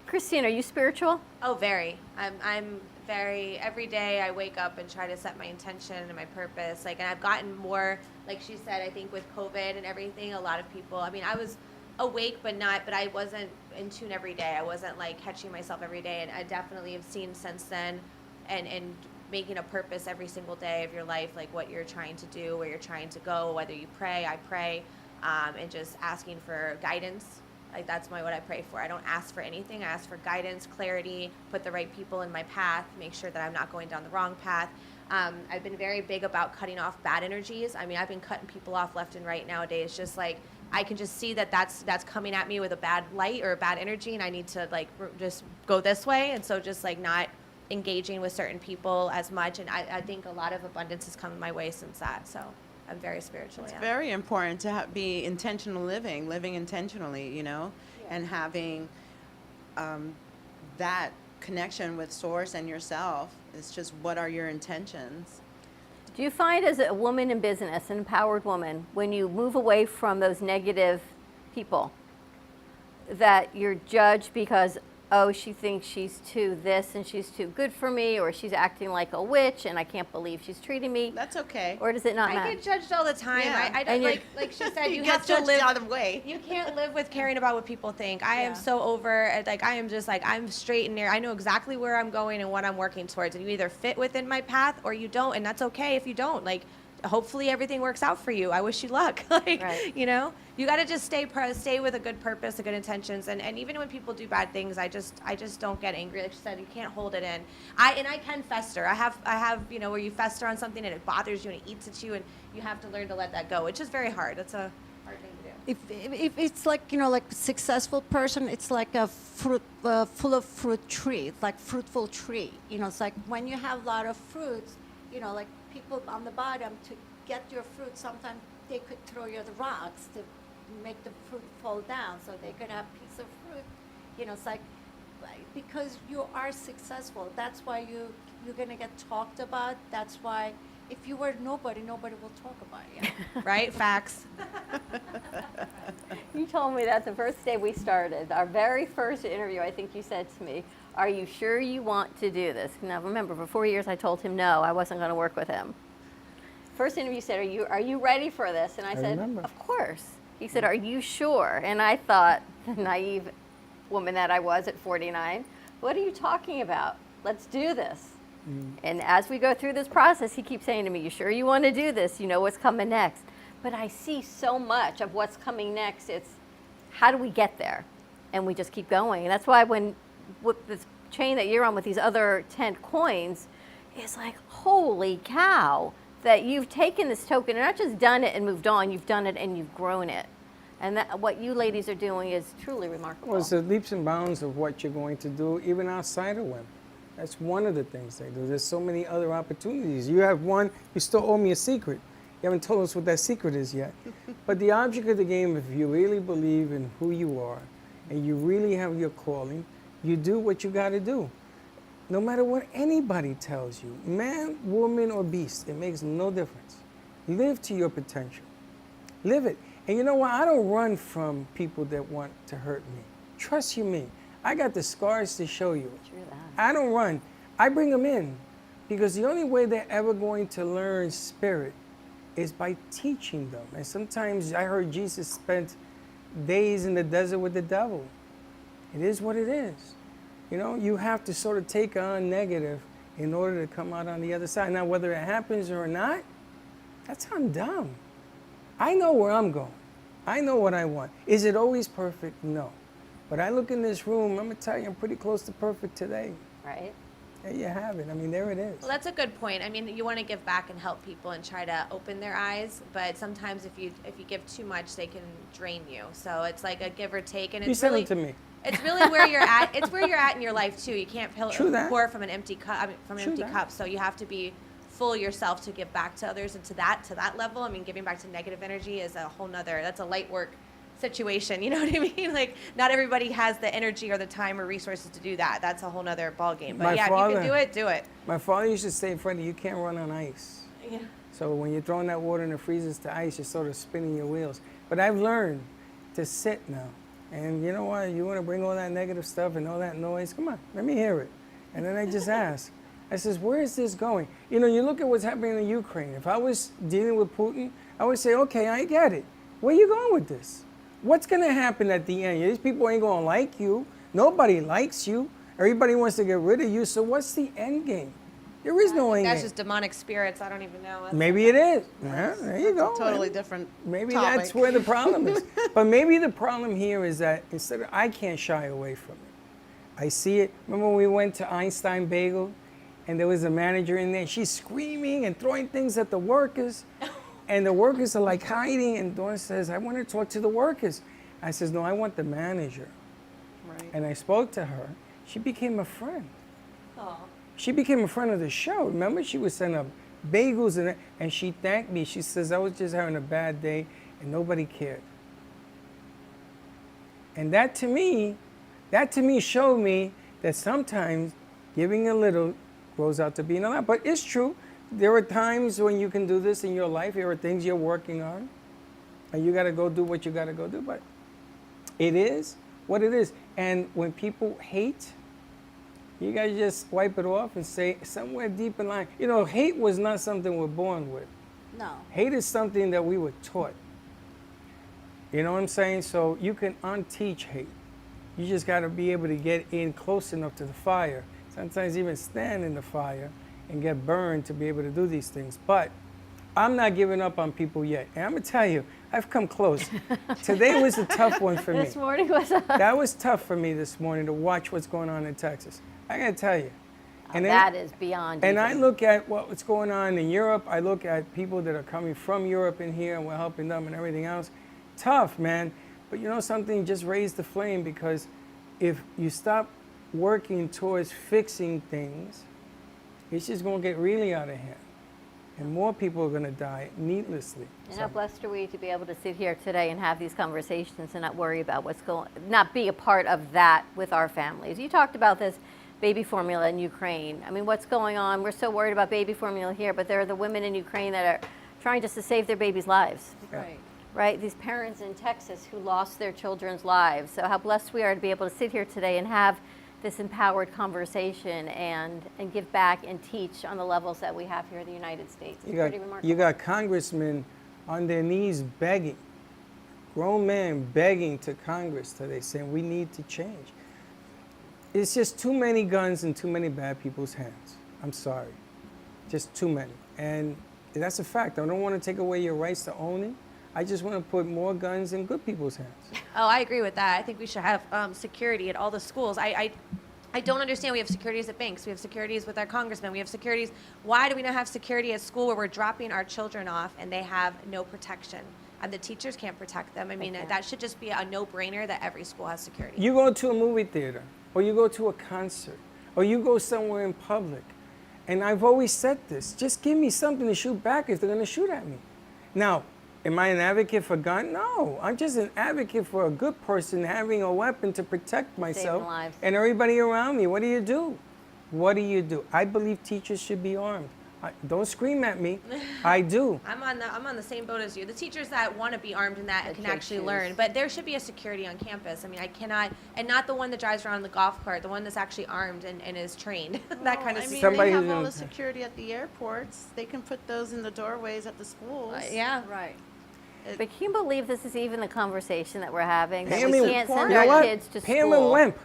Christine, are you spiritual? Oh, very. I'm very, every day I wake up and try to set my intention and my purpose. Like, and I've gotten more, like she said, I think with COVID and everything, a lot of people, I mean, I was awake, but I wasn't in tune every day. I wasn't like catching myself every day. And I definitely have seen since then and making a purpose every single day of your life, like what you're trying to do, where you're trying to go, whether you pray, I pray, and just asking for guidance. Like that's what I pray for. I don't ask for anything. I ask for guidance, clarity, put the right people in my path, make sure that I'm not going down the wrong path. I've been very big about cutting off bad energies. I mean, I've been cutting people off left and right nowadays. Just like I can just see that that's coming at me with a bad light or a bad energy, and I need to like just go this way. And so just like not engaging with certain people as much. And I think a lot of abundance has come my way since that. So I'm very spiritual. It's very important to be intentional living intentionally, you know, and having that connection with source and yourself. It's just, what are your intentions? Do you find as a woman in business, an empowered woman, when you move away from those negative people, that you're judged because, oh, she thinks she's too this and she's too good for me, or she's acting like a witch and I can't believe she's treating me? That's okay. Or does it not matter? I get judged all the time. Yeah. I And like she said, you get have to judged live out of the way. You can't live with caring about what people think. I am so over, like I am just like, I'm straight and narrow. I know exactly where I'm going and what I'm working towards. And you either fit within my path or you don't. And that's okay if you don't. Like, hopefully everything works out for you. I wish you luck. Like, you know, you got to just stay with a good purpose, a good intentions. And even when people do bad things, I just don't get angry. Like she said, you can't hold it in. I can fester. I have, you know, where you fester on something and it bothers you and it eats at you, and you have to learn to let that go. It's just very hard. That's a hard thing to do. If it's like, you know, like a successful person, it's like a fruit, full of fruit tree. It's like fruitful tree. You know, it's like when you have a lot of fruits, you know, like people on the bottom, to get your fruit, sometimes they could throw you the rocks to make the fruit fall down so they could have a piece of fruit. You know, it's like, because you are successful, that's why you're going to get talked about. That's why if you were nobody will talk about you. Right? Facts. You told me that the first day we started, our very first interview, I think you said to me, are you sure you want to do this? Now remember, for 4 years I told him no, I wasn't going to work with him. First interview said, are you ready for this? And I said, remember. Of course. He said, are you sure? And I thought, the naive woman that I was at 49, what are you talking about? Let's do this. And as we go through this process, he keeps saying to me, you sure you want to do this? You know what's coming next. But I see so much of what's coming next. It's how do we get there? And we just keep going. And that's why when with this chain that you're on with these other 10 coins, it's like, holy cow, that you've taken this token and not just done it and moved on, you've done it and you've grown it. And that, what you ladies are doing is truly remarkable. Well, it's the leaps and bounds of what you're going to do even outside of women. That's one of the things they do. There's so many other opportunities. You have one, you still owe me a secret. You haven't told us what that secret is yet. But the object of the game, if you really believe in who you are and you really have your calling, you do what you got to do. No matter what anybody tells you, man, woman, or beast, it makes no difference. Live to your potential. Live it. And you know what? I don't run from people that want to hurt me. Trust you me. I got the scars to show you. I don't run. I bring them in. Because the only way they're ever going to learn spirit is by teaching them. And sometimes I heard Jesus spent days in the desert with the devil. It is what it is. You know, you have to sort of take on negative in order to come out on the other side. Now, whether it happens or not, that's on them. I know where I'm going. I know what I want. Is it always perfect? No. But I look in this room, I'm going to tell you, I'm pretty close to perfect today. Right. There you have it. I mean, there it is. Well, that's a good point. I mean, you want to give back and help people and try to open their eyes, but sometimes if you give too much, they can drain you. So it's like a give or take, and You it's said really it to me. It's really where you're at. It's where you're at in your life too. You can't True that. pour from an empty cup. I mean, from an True empty that. cup. So you have to be full yourself to give back to others, and to that level. I mean, giving back to negative energy is a whole nother. That's a light work situation. You know what I mean? Like, not everybody has the energy or the time or resources to do that. That's a whole nother ball game. But My yeah, if father- you can do it, do it. My father used to say, Freddie, you can't run on ice. Yeah. So when you're throwing that water in the freezers to ice, you're sort of spinning your wheels. But I've learned to sit now. And you know what? You want to bring all that negative stuff and all that noise? Come on, let me hear it. And then I just ask. I says, where is this going? You know, you look at what's happening in Ukraine. If I was dealing with Putin, I would say, okay, I get it. Where you going with this? What's going to happen at the end? These people ain't going to like you. Nobody likes you. Everybody wants to get rid of you. So what's the end game? There is no end That's game. just demonic spirits. I don't even know. Maybe it is. Yeah, there you go. Totally different Maybe topic. that's where the problem is. But maybe the problem here is that instead of, I can't shy away from it. I see it. Remember when we went to Einstein Bagel and there was a manager in there, she's screaming and throwing things at the workers. And the workers are like hiding, and Dawn says, I want to talk to the workers. I says, no, I want the manager. Right. And I spoke to her. She became a friend. Aw. She became a friend of the show. Remember, she was sending up bagels, and she thanked me. She says, I was just having a bad day, and nobody cared. And that to me showed me that sometimes giving a little grows out to being a lot. But it's true. There are times when you can do this in your life. There are things you're working on, and you got to go do what you got to go do. But it is what it is. And when people hate, you guys just wipe it off and say somewhere deep in line. You know, hate was not something we're born with. No. Hate is something that we were taught. You know what I'm saying? So you can unteach hate. You just got to be able to get in close enough to the fire. Sometimes even stand in the fire and get burned to be able to do these things. But I'm not giving up on people yet. And I'm going to tell you, I've come close. Today was a tough one for me. This morning was a... That was tough for me this morning to watch what's going on in Texas. I got to tell you. And then- that is beyond And I even. look at what's going on in Europe. I look at people that are coming from Europe in here, and we're helping them and everything else. Tough, man. But you know something? Just raise the flame, because if you stop working towards fixing things, it's just going to get really out of hand. And more people are going to die needlessly. And how blessed are we to be able to sit here today and have these conversations and not worry about what's going, not be a part of that with our families. You talked about this baby formula in Ukraine. I mean, what's going on? We're so worried about baby formula here, but there are the women in Ukraine that are trying just to save their babies' lives. Right. Right? These parents in Texas who lost their children's lives. So how blessed we are to be able to sit here today and have this empowered conversation and give back and teach on the levels that we have here in the United States. It's pretty remarkable. You got congressmen on their knees begging, grown men begging to Congress today, saying we need to change. It's just too many guns in too many bad people's hands. I'm sorry. Just too many. And that's a fact. I don't want to take away your rights to own it. I just want to put more guns in good people's hands. Oh, I agree with that. I think we should have security at all the schools. I don't understand. We have securities at banks. We have securities with our congressmen. We have securities. Why do we not have security at school where we're dropping our children off and they have no protection? And the teachers can't protect them. I mean, that should just be a no-brainer that every school has security. You go to a movie theater, or you go to a concert, or you go somewhere in public, and I've always said this, just give me something to shoot back if they're going to shoot at me. Now, am I an advocate for gun? No, I'm just an advocate for a good person having a weapon to protect myself lives. and everybody around me. What do you do? What do you do? I believe teachers should be armed. Don't scream at me. I do. I'm on the same boat as you. The teachers that want to be armed and that can take actually shoes. learn, but there should be a security on campus. I mean, I cannot, and not the one that drives around the golf cart, the one that's actually armed and is trained. That kind of I mean, Somebody they have who's all gonna- the security at the airports. They can put those in the doorways at the schools. Yeah. Right. But can you believe this is even the conversation that we're having? That Pam we and- can't you send know our what? kids to Pam school. and Wemp.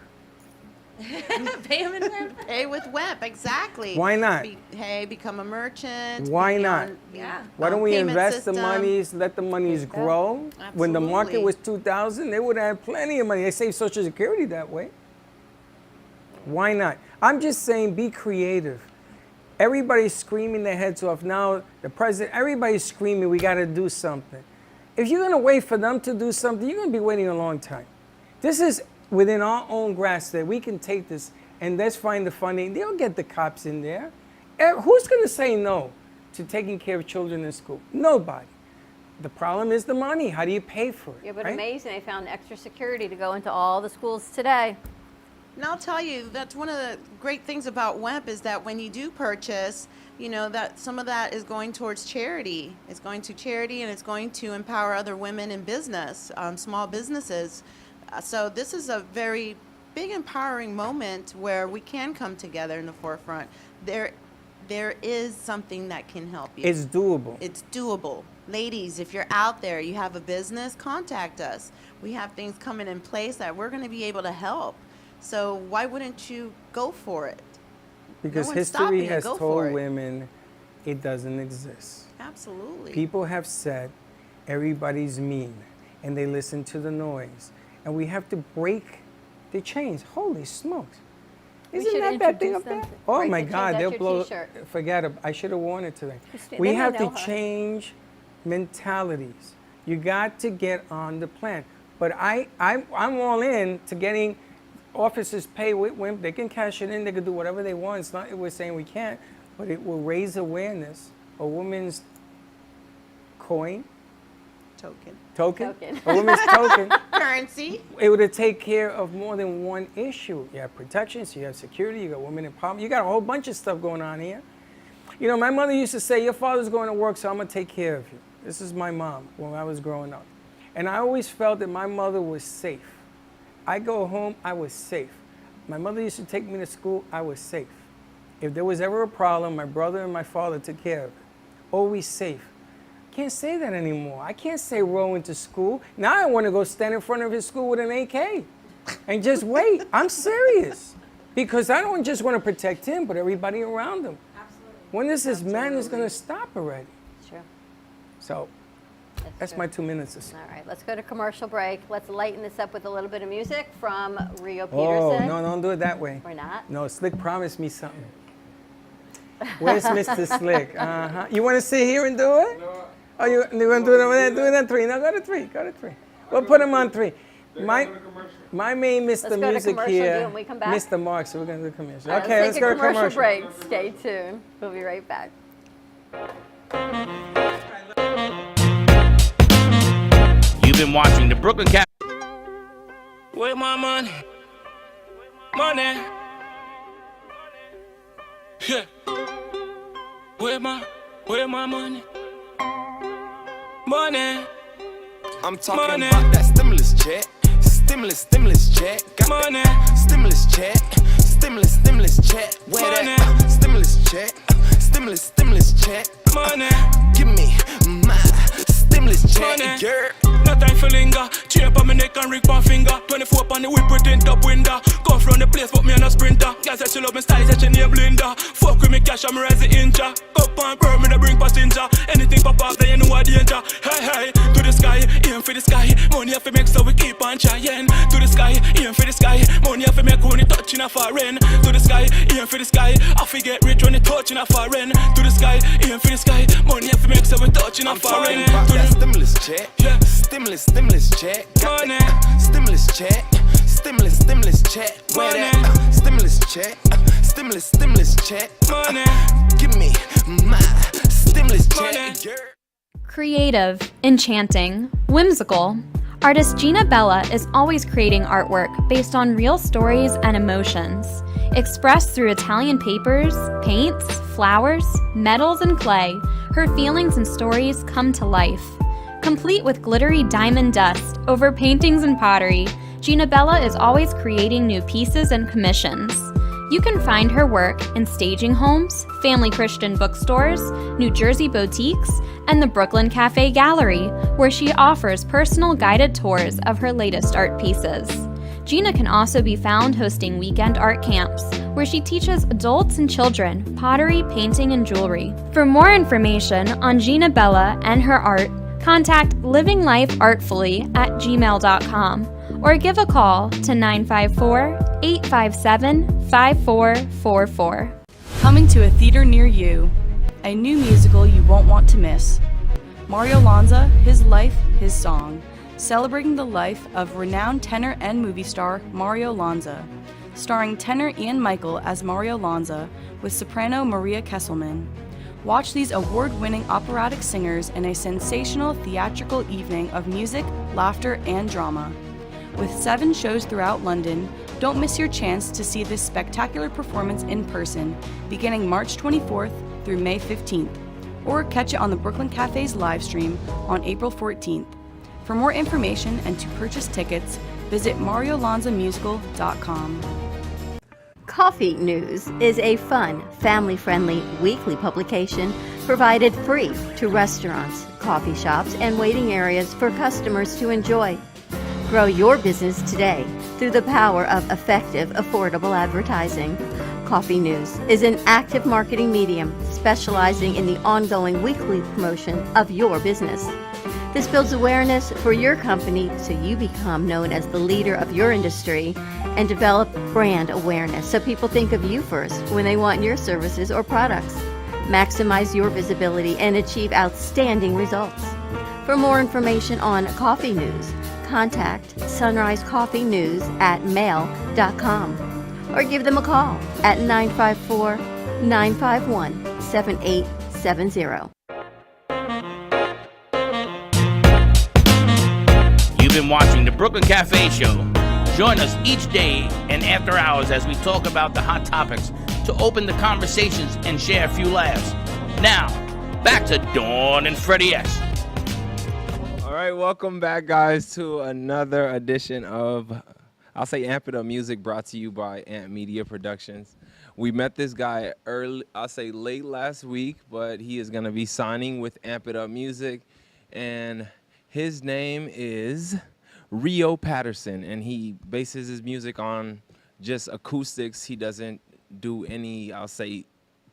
Pay them in WEMP. Pay with WEMP, exactly. Why not? Become a merchant. Why be not? on, Yeah. Why don't we payment invest the system. monies, let the monies grow? When the market Absolutely. was 2,000, they would have plenty of money. They save Social Security that way. Why not? I'm just saying, be creative. Everybody's screaming their heads off. Now, the president, everybody's screaming, we got to do something. If you're going to wait for them to do something, you're going to be waiting a long time. This is within our own grasp that we can take this and let's find the funding. They'll get the cops in there. Who's going to say no to taking care of children in school? Nobody. The problem is the money. How do you pay for it? Yeah, but right? amazing. They found extra security to go into all the schools today. And I'll tell you, that's one of the great things about WEMP is that when you do purchase, you know, that some of that is going towards charity. It's going to charity and it's going to empower other women in business, small businesses. So this is a very big empowering moment where we can come together in the forefront. There is something that can help you. It's doable. It's doable. Ladies, if you're out there, you have a business, contact us. We have things coming in place that we're going to be able to help. So why wouldn't you go for it? Because one's stopping history you. has Go for told it. women it doesn't exist. Absolutely. People have said everybody's mean and they listen to the noise. And we have to break the chains. Holy smokes. We Isn't should that bad thing introduce up them. there? Oh Break my the chains. God, That's they'll your blow. t-shirt. Forget it. I should have worn it today. Christine, We they have may to know her. change mentalities. You got to get on the plan. But I'm all in to getting officers pay with women. They can cash it in. They can do whatever they want. It's not that we're saying we can't, but it will raise awareness. A woman's coin, token, a woman's token, currency. it would take care of more than one issue. You have protections, you have security, you got women empowerment, you got a whole bunch of stuff going on here. You know, my mother used to say, your father's going to work, so I'm going to take care of you. This is my mom when I was growing up. And I always felt that my mother was safe. I go home, I was safe. My mother used to take me to school, I was safe. If there was ever a problem, my brother and my father took care of it. Always safe. Can't say that anymore. I can't say Roe into school. Now I want to go stand in front of his school with an AK and just wait. I'm serious. Because I don't just want to protect him, but everybody around him. Absolutely. When is this madness going to stop already? Sure. So that's my 2 minutes or so. All right, let's go to commercial break. Let's lighten this up with a little bit of music from Rio Oh, Peterson. no, don't do it that way. We're not? No, Slick promised me something. Where's Mr. Slick? Uh-huh. You want to sit here and do it? Oh, you want to do it over there? Do it on 3. No, go to 3. Go to 3. We'll put him on 3. My main Mr. Let's go to Music commercial, here, do when we come back. Mr. Mark, so we're going to do commercial. All right, Okay, let's let's take go a to commercial commercial. break. Stay tuned. We'll be right back. You've been watching the Brooklyn Cat. Where my money? Money. Yeah. Where my money? Money. I'm talking money. About that stimulus check. Stimulus check. Got money. Stimulus check. Stimulus check. Where money. That stimulus check. Stimulus check. Money. Give me my stimulus check. Money. Girl. No time for linger. Chain up on my neck and ring my finger. 24 on the whip with tint up window. Come from the place, but me and a sprinter. Girl said she love me style, said she name Linda. Fuck with me cash, I'm rising incha. Up and girl, me da bring passenger. Anything pop off, then you know a danger. Hey, hey, to the sky, aim for the sky. Money have to make, so we keep on trying. To the sky, aim for the sky. Money have to make when it touching a foreign. To the sky, aim for the sky. I forget rich when it touching a foreign. To the sky, aim for the sky. Money have to make, so we touching a foreign. To the stimulus check, yeah. Stimulus check. Money. Stimulus check. Stimulus check. Money. Stimulus check. Stimulus check. Money. Give me my stimulus check. Creative, enchanting, whimsical. Artist Gina Bella is always creating artwork based on real stories and emotions. Expressed through Italian papers, paints, flowers, metals, and clay, her feelings and stories come to life. Complete with glittery diamond dust over paintings and pottery, Gina Bella is always creating new pieces and commissions. You can find her work in staging homes, family Christian bookstores, New Jersey boutiques, and the Brooklyn Cafe Gallery, where she offers personal guided tours of her latest art pieces. Gina can also be found hosting weekend art camps, where she teaches adults and children pottery, painting, and jewelry. For more information on Gina Bella and her art, contact livinglifeartfully@gmail.com or give a call to 954-857-5444. Coming to a theater near you, a new musical you won't want to miss. Mario Lanza, His Life, His Song, celebrating the life of renowned tenor and movie star Mario Lanza, starring tenor Ian Michael as Mario Lanza with soprano Maria Kesselman. Watch these award-winning operatic singers in a sensational theatrical evening of music, laughter, and drama. With 7 shows throughout London, don't miss your chance to see this spectacular performance in person, beginning March 24th through May 15th, or catch it on the Brooklyn Cafe's live stream on April 14th. For more information and to purchase tickets, visit mariolanzamusical.com. Coffee News is a fun, family-friendly weekly publication provided free to restaurants, coffee shops, and waiting areas for customers to enjoy. Grow your business today through the power of effective, affordable advertising. Coffee News is an active marketing medium specializing in the ongoing weekly promotion of your business. This builds awareness for your company so you become known as the leader of your industry and develop brand awareness so people think of you first when they want your services or products. Maximize your visibility and achieve outstanding results. For more information on Coffee News, contact Sunrise Coffee News at mail.com or give them a call at 954-951-7870. You've been watching the Brooklyn Cafe Show. Join us each day and after hours as we talk about the hot topics to open the conversations and share a few laughs. Now, back to Dawn and Freddie S. All right, welcome back, guys, to another edition of, I'll say, Amp It Up Music, brought to you by Amp Media Productions. We met this guy early, I'll say late last week, but he is going to be signing with Amp It Up Music, and his name is Rio Patterson, and he bases his music on just acoustics. He doesn't do any, I'll say,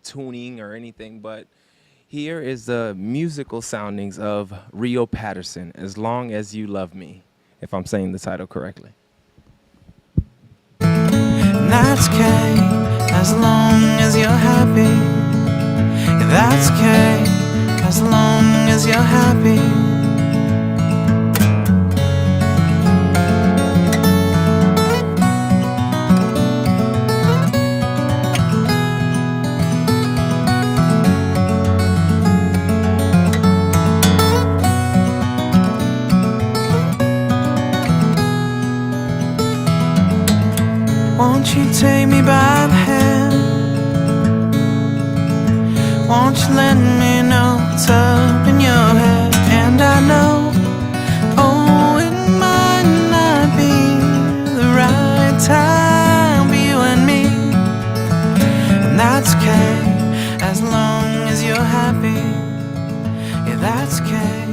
tuning or anything, but here is the musical soundings of Rio Patterson, As Long As You Love Me, if I'm saying the title correctly. That's okay, as long as you're happy. That's okay, as long as you're happy. Won't you take me by the hand? Won't you let me know what's up in your head? And I know, oh, it might not be the right time for you and me. And that's okay, as long as you're happy. Yeah, that's okay,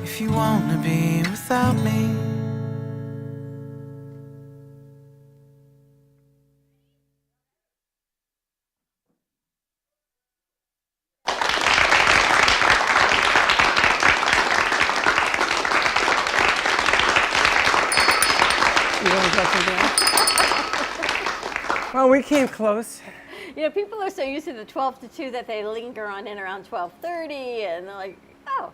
if you wanna be without me. Well, we came close. You know, people are so used to the 12 to 2 that they linger on in around 12:30, and they're like, oh,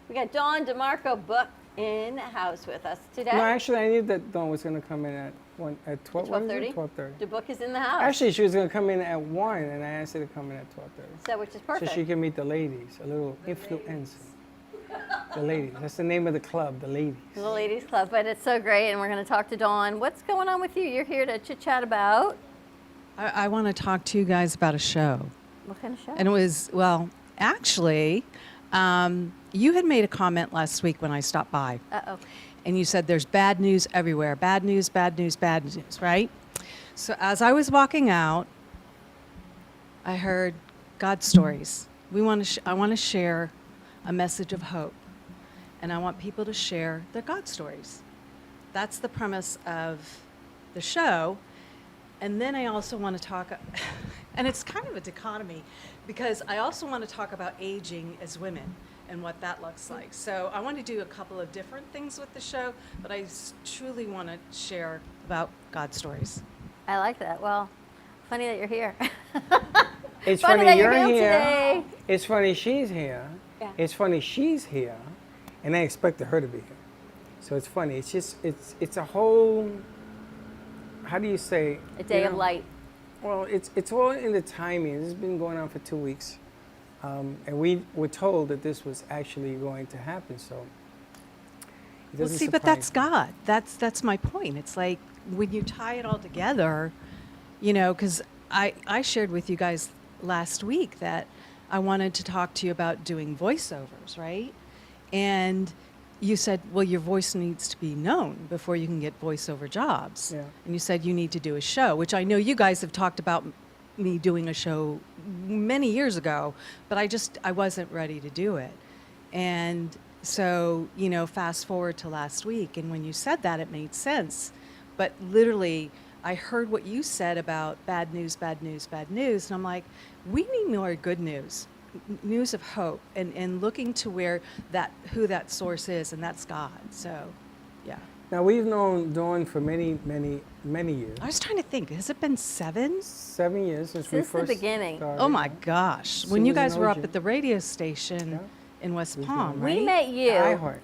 we got Dawn DeMarco Book in the house with us today. No, actually, I knew that Dawn was going to come in at 12. 12:30? 12:30. The book is in the house. Actually, she was going to come in at 1, and I asked her to come in at 12:30. So, which is perfect. So she can meet the ladies, a little influencer. The ladies. That's the name of the club, the ladies. The Ladies Club, but it's so great, and we're going to talk to Dawn. What's going on with you? You're here to chit-chat about? I want to talk to you guys about a show. What kind of show? And it was, well, actually, you had made a comment last week when I stopped by. Uh-oh. And you said there's bad news everywhere. Bad news, bad news, bad news, right? So as I was walking out, I heard God stories. I want to share a message of hope. And I want people to share their God stories. That's the premise of the show. And then I also want to talk, and it's kind of a dichotomy, because I also want to talk about aging as women and what that looks like. So I want to do a couple of different things with the show, but I truly want to share about God stories. I like that. Well, funny that you're here. It's funny funny that you're here here. Today. It's funny she's here. Yeah. It's funny she's here, and I expected her to be here. So it's funny. It's just it's a whole. How do you say? A day of light. Well, it's all in the timing. This has been going on for 2 weeks, and we were told that this was actually going to happen. So. It Well, doesn't see, but surprise that's me. God. That's my point. It's like when you tie it all together, you know, because I shared with you guys last week that I wanted to talk to you about doing voiceovers, right? And you said, well, your voice needs to be known before you can get voiceover jobs. Yeah. And you said you need to do a show, which I know you guys have talked about me doing a show many years ago, but I wasn't ready to do it. And so, you know, fast forward to last week, and when you said that, it made sense. But literally, I heard what you said about bad news, bad news, bad news, and I'm like, we need more good news, news of hope, and looking to who that source is, and that's God. So, yeah. Now, we've known Dawn for many, many, many years. I was trying to think, has it been 7? 7 years since we Since the first beginning. started. Oh my gosh. She When you was an guys were up OG. at the radio station in West Palm, right? We met you. iHeart.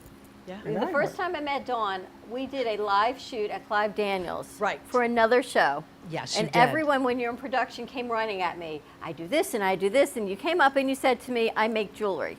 Yeah. The first time I met Dawn, we did a live shoot at Clive Daniels. Right. For another show. Yes, you And did. everyone, when you're in production, came running at me. I do this and I do this. And you came up and you said to me, I make jewelry.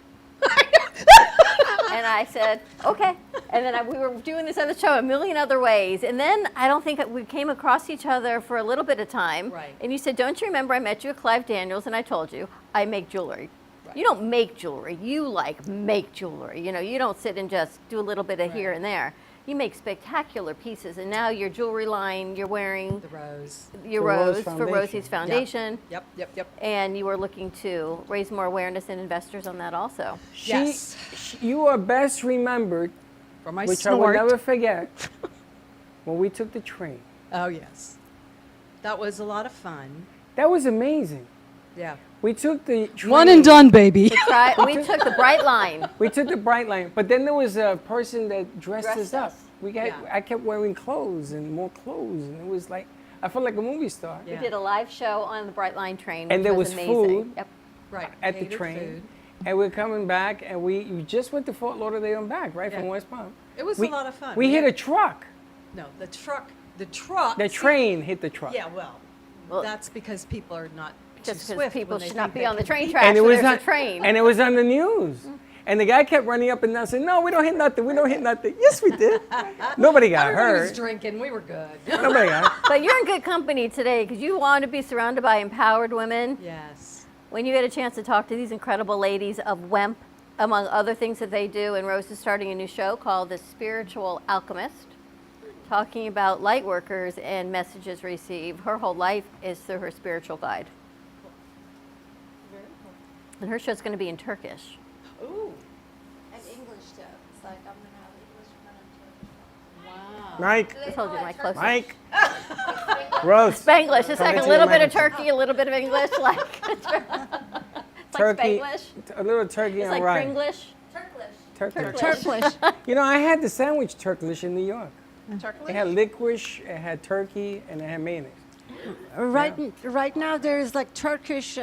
And I said, okay. And then we were doing this other show a million other ways. And then I don't think we came across each other for a little bit of time. Right. And you said, don't you remember I met you at Clive Daniels? And I told you, I make jewelry. Right. You don't make jewelry. You make jewelry. You know, you don't sit and just do a little bit of here and there. You make spectacular pieces. And now your jewelry line, you're wearing The Rose. your The Rose Rose for Foundation. Rosie's Foundation. Yep. And you were looking to raise more awareness and investors on that also. You are best remembered, For my which snort. I will never forget, when we took the train. Oh, yes. That was a lot of fun. That was amazing. Yeah. We took the train. One and done, baby. We took the Bright Line. We took the Bright Line, but then there was a person that dressed us Dressed up. us. I kept wearing clothes and more clothes, and it was like I felt like a movie star. We did a live show on the Bright Line train, And which there was was amazing. food. Yep. Right. At the Catered train, food. and we're coming back, and we just went to Fort Lauderdale and back, right from Yeah. West Palm. It was We- a lot of fun. We hit had- a truck. No, the truck. The train hit the truck. Yeah, well, that's because people are not too Just because swift people when they should not think be they on the can train beat tracks And it when was there's on, a train. and it was on the news. And the guy kept running up and down saying, "No, we don't hit nothing. We don't hit nothing." Yes, we did. Nobody got Everybody hurt. was drinking. We were good. Nobody got hurt. But you're in good company today because you want to be surrounded by empowered women. Yes. When you get a chance to talk to these incredible ladies of WEMP, among other things that they do, and Rose is starting a new show called The Spiritual Alchemist, talking about light workers and messages received. Her whole life is through her spiritual guide. And her show's going to be in Turkish. Ooh. And English too. It's like I'm gonna have English and Turkish. Wow. Mike. I told you, Mike, closer. Mike. Rose. Spanglish. It's Come like a into little your bit of microphone. turkey, a little bit of English, like it's Turkey. like Spanglish. A little turkey It's and like rice. Pringlish. Turkish. Turkish. You know, I had the sandwich Turkish in New York. Turkish? It had licorice, it had turkey, and it had mayonnaise. Right now, there is like Turkish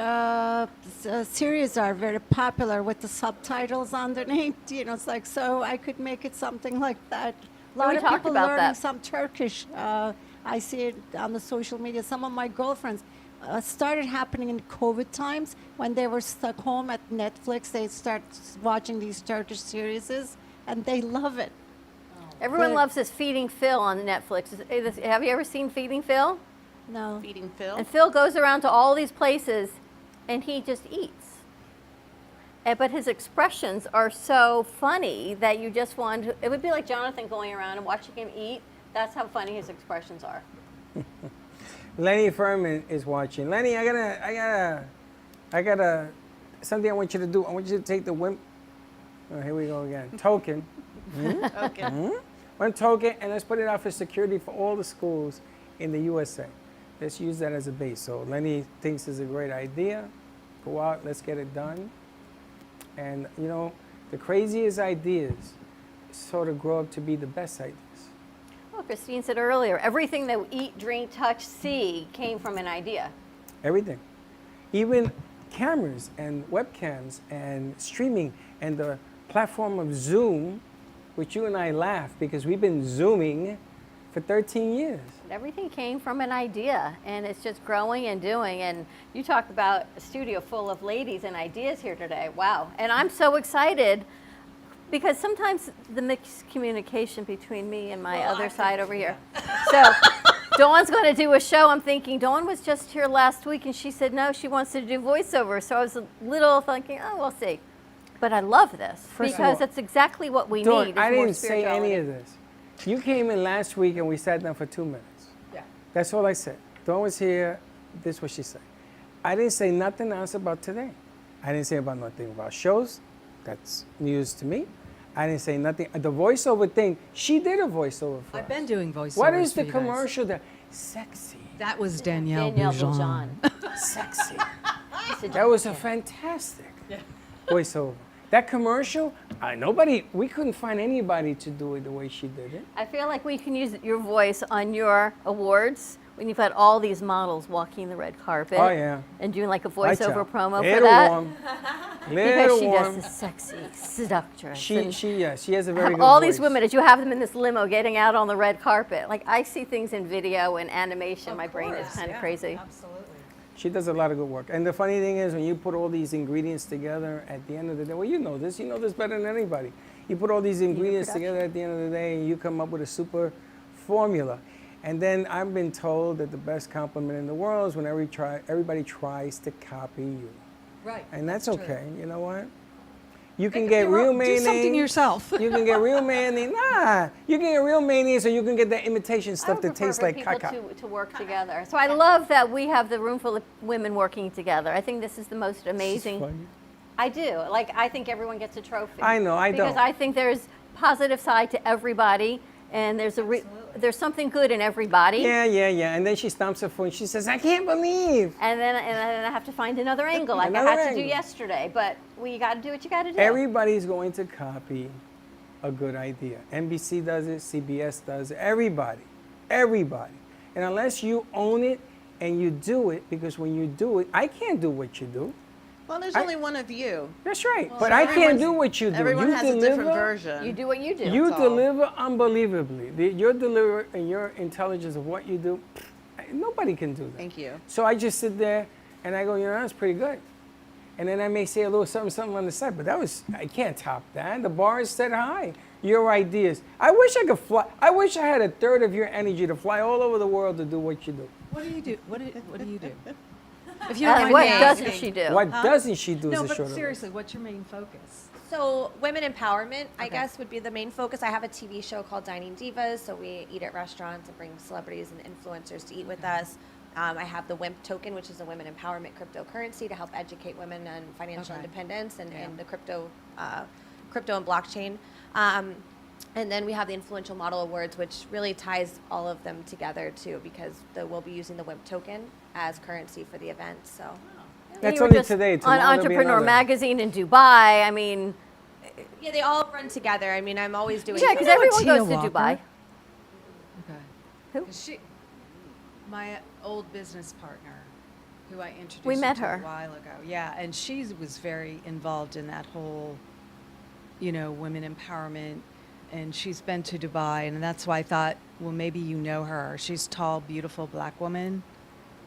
series are very popular with the subtitles underneath. You know, it's like so I could make it something like that. A lot we of talked people about learning that. some Turkish. I see it on the social media. Some of my girlfriends started happening in COVID times when they were stuck home at Netflix. They start watching these Turkish series, and they love it. Everyone Good. loves this Feeding Phil on Netflix. Have you ever seen Feeding Phil? No. Feeding Phil. And Phil goes around to all these places and he just eats. But his expressions are so funny that you just want to, it would be like Jonathan going around and watching him eat. That's how funny his expressions are. Lenny Furman is watching. Lenny, I gotta, something I want you to do. I want you to take the WIMP. Oh, here we go again. Token. Okay. One token, and let's put it out for security for all the schools in the USA. Let's use that as a base. So Lenny thinks it's a great idea. Go out, let's get it done. And you know, the craziest ideas sort of grow up to be the best ideas. Well, Christine said earlier, everything that we eat, drink, touch, see came from an idea. Everything. Even cameras and webcams and streaming and the platform of Zoom, which you and I laugh because we've been Zooming for 13 years. Everything came from an idea, and it's just growing and doing. And you talked about a studio full of ladies and ideas here today. Wow. And I'm so excited because sometimes the miscommunication between me and my other side over here. So Dawn's going to do a show. I'm thinking, Dawn was just here last week, and she said, no, she wants to do voiceover. So I was a little thinking, oh, we'll see. But I love this First of because all, that's exactly what we Dawn, need. Is I more didn't say any of this. You came in last week and we sat down for 2 minutes. Yeah. That's all I said. Dawn was here. This is what she said. I didn't say nothing else about today. I didn't say about nothing about shows. That's news to me. I didn't say nothing. The voiceover thing, she did a voiceover for I've us. been doing voiceovers. What is for the you guys. commercial that Sexy. That was Danielle Boujon. Sexy. That was a fantastic voiceover. That commercial, we couldn't find anybody to do it the way she did it. I feel like we can use your voice on your awards when you've had all these models walking the red carpet. Oh, yeah. And doing like a Lights voiceover out. promo for Little that. warm. Because Little she warm. does this sexy seductress. She has a very have good all voice. these women, as you have them in this limo getting out on the red carpet. Like I see things in video and animation. My brain is kind of crazy. Absolutely. She does a lot of good work. And the funny thing is, when you put all these ingredients together at the end of the day, well, you know this better than anybody. You put all these ingredients together at the end of the day, and you come up with a super formula. And then I've been told that the best compliment in the world is when everybody tries to copy you. Right. And that's true. okay. You know what? You can Make get up your real own- do mayonnaise. something yourself. You can get real mayonnaise. Nah, you can get real mayonnaise, or you can get that imitation stuff that tastes like people caca. to work together. So I love that we have the room full of women working together. I think this is the most amazing. funny. I do. Like I think everyone gets a trophy. I know, I because don't. I think there's positive side to everybody, and there's there's something good in everybody. Yeah. And then she stomps her foot and she says, I can't believe. And then I have to find another angle, like Another I had to do angle. yesterday. But you got to do what you got to do. Everybody's going to copy a good idea. NBC does it, CBS does it, everybody. And unless you own it and you do it, because when you do it, I can't do what you do. Well, there's only one of you. That's right. Well, but so I can't everyone's- do what you do. Everyone You has a different version. You do what you do. You That's all. deliver unbelievably. Your delivery and your intelligence of what you do, nobody can do that. Thank you. So I just sit there and I go, that's pretty good. And then I may say a little something on the side, but I can't top that. The bar is set high. Your ideas. I wish I could fly. I wish I had a third of your energy to fly all over the world to do what you do. What do you do? What do you do? If you And don't mind what me doesn't asking. she do? What doesn't she do No, is a but short seriously, what's your main focus? So women empowerment, I guess, would be the main focus. I have a TV show called Dining Divas, so we eat at restaurants and bring celebrities and influencers to eat with us. I have the WIMP token, which is a women empowerment cryptocurrency to help educate women on financial independence and the crypto and blockchain. And then we have the Influential Model Awards, which really ties all of them together too, because we'll be using the WIMP token as currency for the event. So. That's You were only just today. on Tomorrow there'll be Entrepreneur another. Magazine in Dubai. I mean, Yeah, they all run together. I mean, I'm always doing. yeah, because something. everyone Tia goes to Walker? Dubai. Okay. Who? My old business partner, who I introduced We you met to her. a while ago. Yeah, and she was very involved in that whole, women empowerment. And she's been to Dubai, and that's why I thought, well, maybe you know her. She's a tall, beautiful black woman.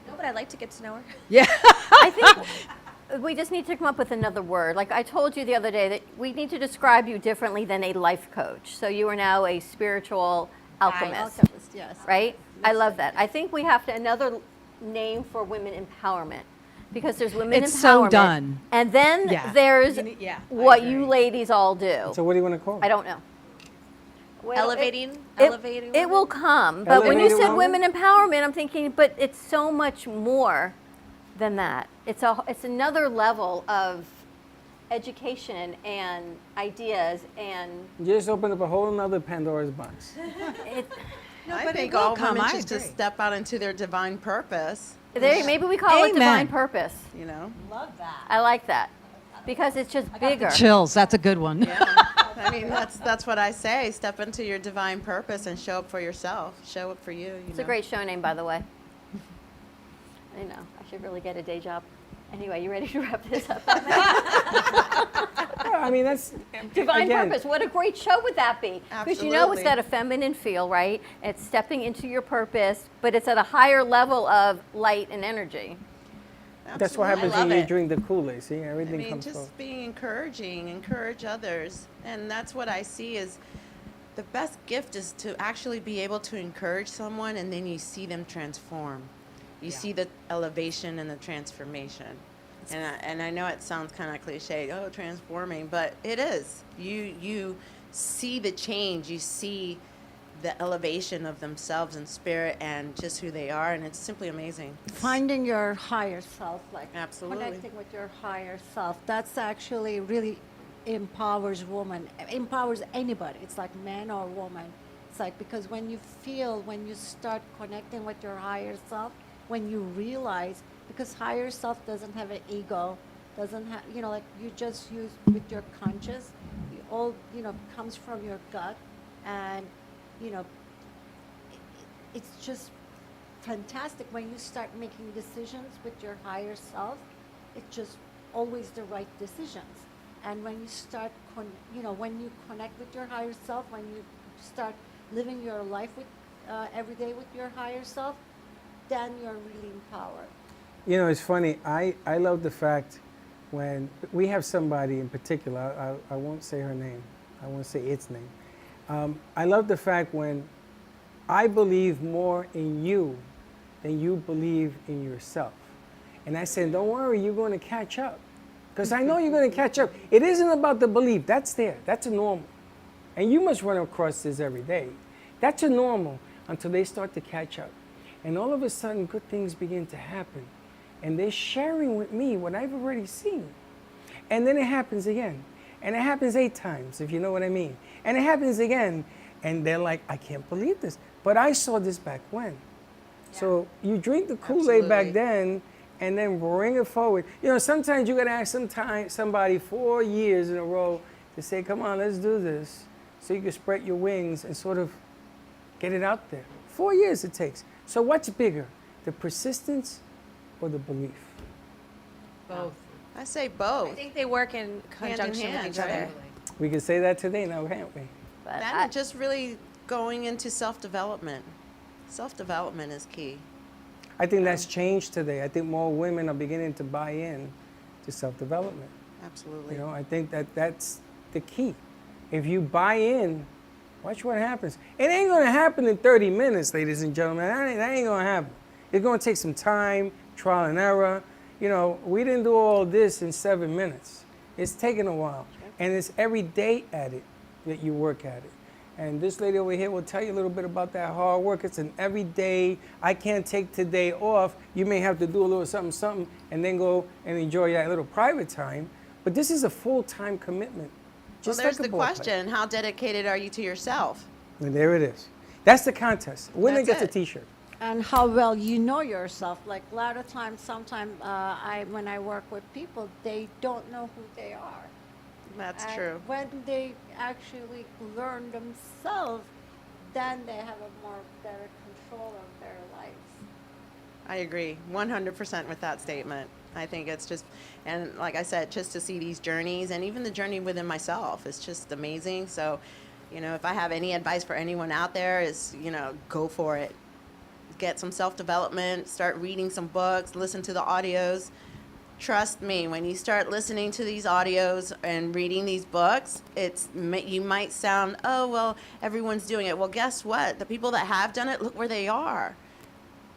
No, but I'd like to get to know her. Yeah. I think we just need to come up with another word. Like I told you the other day, that we need to describe you differently than a life coach. So you are now a spiritual alchemist, Yes. right? I love that. I think we have to another name for women empowerment, because there's women It's empowerment. so done. And then Yeah. there's You need- yeah, I what agree. you ladies all do. So what do you want to call it? I don't know. Well, Elevating It will come. But when you Elevated said woman? women empowerment, I'm thinking, but it's so much more than that. It's another level of education and ideas and You just opened up a whole nother Pandora's box. I but it think will all come, women I should just agree. step out into their divine purpose. maybe we call it Amen. divine purpose. You know. Love that. I like that because it's just bigger. Chills. That's a good one. I mean, that's what I say. Step into your divine purpose and show up for yourself. Show up for you. It's a great show name, by the way. I know. I should really get a day job. Anyway, you ready to wrap this up? I mean, that's Divine again, purpose. What a great show would that be? Because you know it's Absolutely. got a feminine feel, right? It's stepping into your purpose, but it's at a higher level of light and energy. That's what happens I love when you it. drink the Kool-Aid. See, I everything mean, comes just full. being encouraging, encourage others. And that's what I see is the best gift is to actually be able to encourage someone and then you see them transform. You see the elevation and the transformation. And I know it sounds kind of cliche, transforming, but it is. You see the change, you see the elevation of themselves and spirit and just who they are, and it's simply amazing. Finding your higher self, like Absolutely. connecting with your higher self, that's actually really empowers woman, empowers anybody. It's like man or woman. like, because when you start connecting with your higher self, when you realize, because higher self doesn't have an ego, doesn't have, like you just use with your conscious, all, comes from your gut, and, it's just fantastic when you start making decisions with your higher self. It's just always the right decisions. And when you start, when you connect with your higher self, when you start living your life with every day with your higher self, then you're really empowered. It's funny. I love the fact when we have somebody in particular, I won't say her name, I won't say its name. I love the fact when I believe more in you than you believe in yourself. And I said, don't worry, you're going to catch up. Because I know you're going to catch up. It isn't about the belief. That's there. That's a normal. And you must run across this every day. That's a normal until they start to catch up. And all of a sudden, good things begin to happen. And they're sharing with me what I've already seen. And then it happens again. And it happens 8 times, if you know what I mean. And it happens again. And they're like, I can't believe this. But I saw this back when. Yeah. So you drink the Kool-Aid back then, and then bring it forward. Sometimes you got to ask somebody 4 years in a row to say, come on, let's do this. So you can spread your wings and sort of get it out there. 4 years it takes. So what's bigger, the persistence or the belief? Both. I say both. I think they work in conjunction with each other. We can say that today now, can't we? But just really going into self-development. Self-development is key. I think that's changed today. I think more women are beginning to buy in to self-development. Absolutely. I think that's the key. If you buy in, watch what happens. It ain't going to happen in 30 minutes, ladies and gentlemen. That ain't going to happen. It's going to take some time, trial and error. We didn't do all this in 7 minutes. It's taken a while. And it's every day at it that you work at it. And this lady over here will tell you a little bit about that hard work. It's an everyday, I can't take today off. You may have to do a little something, and then go and enjoy that little private time. But this is a full-time commitment. Well, there's the question, how dedicated are you to yourself? And there it is. That's the contest. Winner gets a T-shirt. And how well you know yourself. Like a lot of times, sometimes when I work with people, they don't know who they are. That's and true. When they actually learn themselves, then they have a more better control of their lives. I agree 100% with that statement. I think it's just, and like I said, just to see these journeys and even the journey within myself is just amazing. So, if I have any advice for anyone out there is, go for it. Get some self-development, start reading some books, listen to the audios. Trust me, when you start listening to these audios and reading these books, you might sound, oh, well, everyone's doing it. Well, guess what? The people that have done it, look where they are.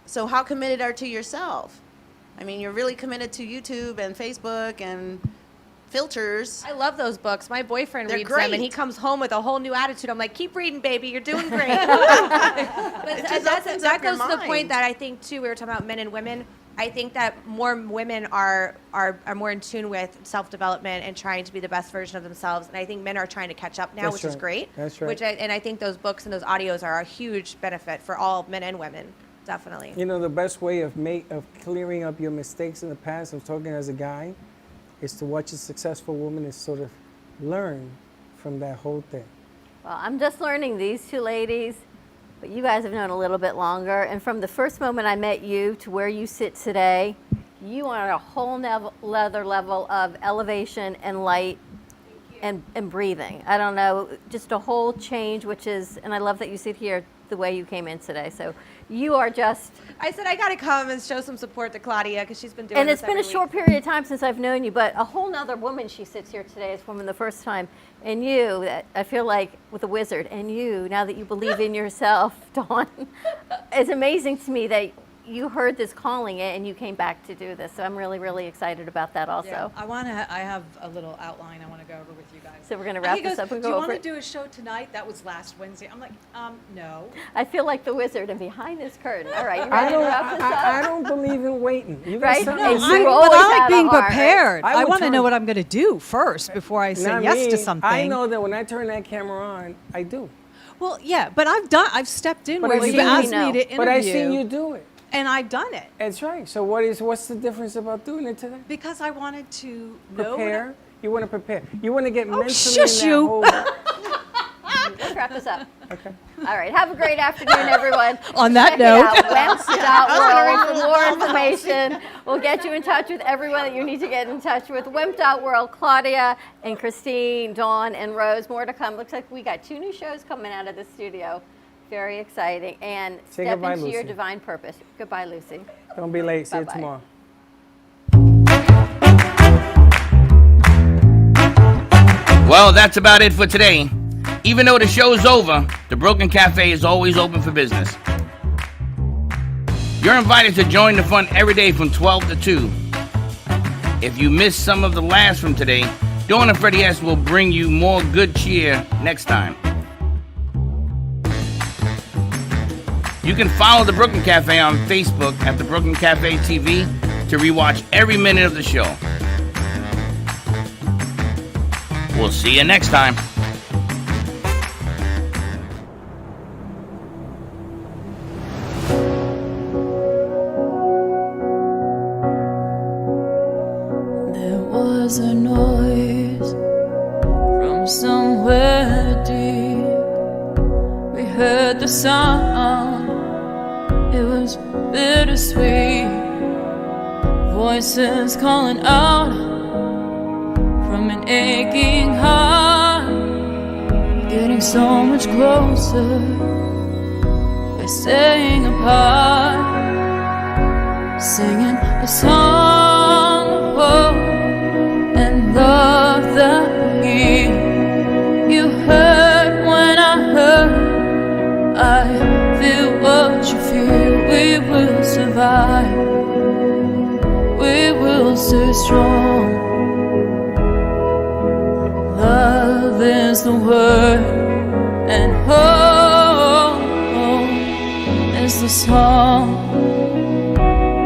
So how committed are you to yourself? I mean, you're really committed to YouTube and Facebook and filters. I love those books. My boyfriend They're reads great. them, and he comes home with a whole new attitude. I'm like, keep reading, baby. You're doing great. But that goes to the point that I think, too, we were talking about men and women. I think that more women are more in tune with self-development and trying to be the best version of themselves. And I think men are trying to catch up now, which is great. That's right. And I think those books and those audios are a huge benefit for all men and women, definitely. The best way of clearing up your mistakes in the past, I'm talking as a guy, is to watch a successful woman and sort of learn from that whole thing. Well, I'm just learning these two ladies, but you guys have known a little bit longer. And from the first moment I met you to where you sit today, you are a whole other level of elevation and light and breathing. I don't know, just a whole change, and I love that you sit here the way you came in today. So you are just... I said I got to come and show some support to Claudia because she's been doing and this it's been a short period of time since I've known you, but a whole nother woman she sits here today is from the first time. And you, I feel like with a wizard, and you, now that you believe in yourself, Dawn, it's amazing to me that you heard this calling and you came back to do this. So I'm really, really excited about that also. Yeah, I have a little outline I want to go over with you guys. So we're going to wrap this up and go over it. Do you want to do a show tonight? That was last Wednesday. I'm like, no. I feel like the wizard and behind this curtain. All right, you ready to wrap this up? I don't believe in waiting. You right? No, I like being prepared. Right? I want to know what I'm going to do first before I say yes to something. I know that when I turn that camera on, I do. Well, yeah, but I've stepped in But where I've you've seen asked you- me to interview. But I've seen you do it. And I've done it. That's right. So what's the difference about doing it today? Because I wanted to know. Prepare. You want to prepare. You want to get mentally shush in that you. whole. Let's wrap this up. Okay. All right. Have a great afternoon, everyone. On that Check note. it out, WEMP.world for more information. We'll get you in touch with everyone that you need to get in touch with. WEMP.world, Claudia and Christine, Dawn and Rose. More to come. Looks like we got 2 new shows coming out of the studio. Very exciting. And Say step goodbye, into your Lucy. divine purpose. Goodbye, Lucy. Don't be late. See you Bye-bye. tomorrow. Well, that's about it for today. Even though the show's over, the Brooklyn Cafe is always open for business. You're invited to join the fun every day from 12 to 2. If you missed some of the laughs from today, Dawn and Freddie S. will bring you more good cheer next time. You can follow the Brooklyn Cafe on Facebook at the Brooklyn Cafe TV to rewatch every minute of the show. We'll see you next time. There was a noise from somewhere deep. We heard the sound, it was bittersweet. Voices calling out from an aching heart, getting so much closer by staying apart, singing a song of hope and love that you heard when I heard. I feel what you feel. We will survive. We will stay strong. Love is the word, and hope is the song.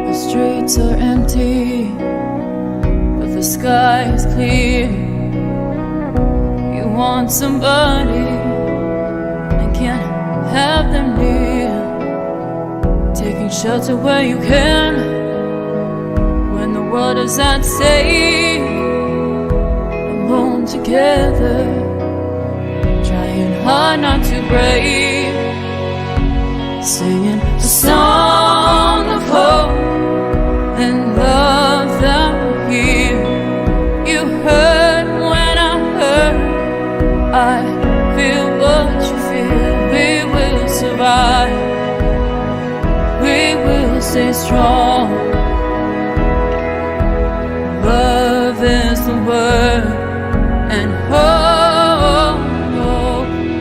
The streets are empty, but the sky is clear. You want somebody and can't have them near. Taking shelter where you can when the world is at stake. Alone together, trying hard not to break. Singing a song of hope and love that here you heard when I heard. I feel what you feel. We will survive. We will stay strong.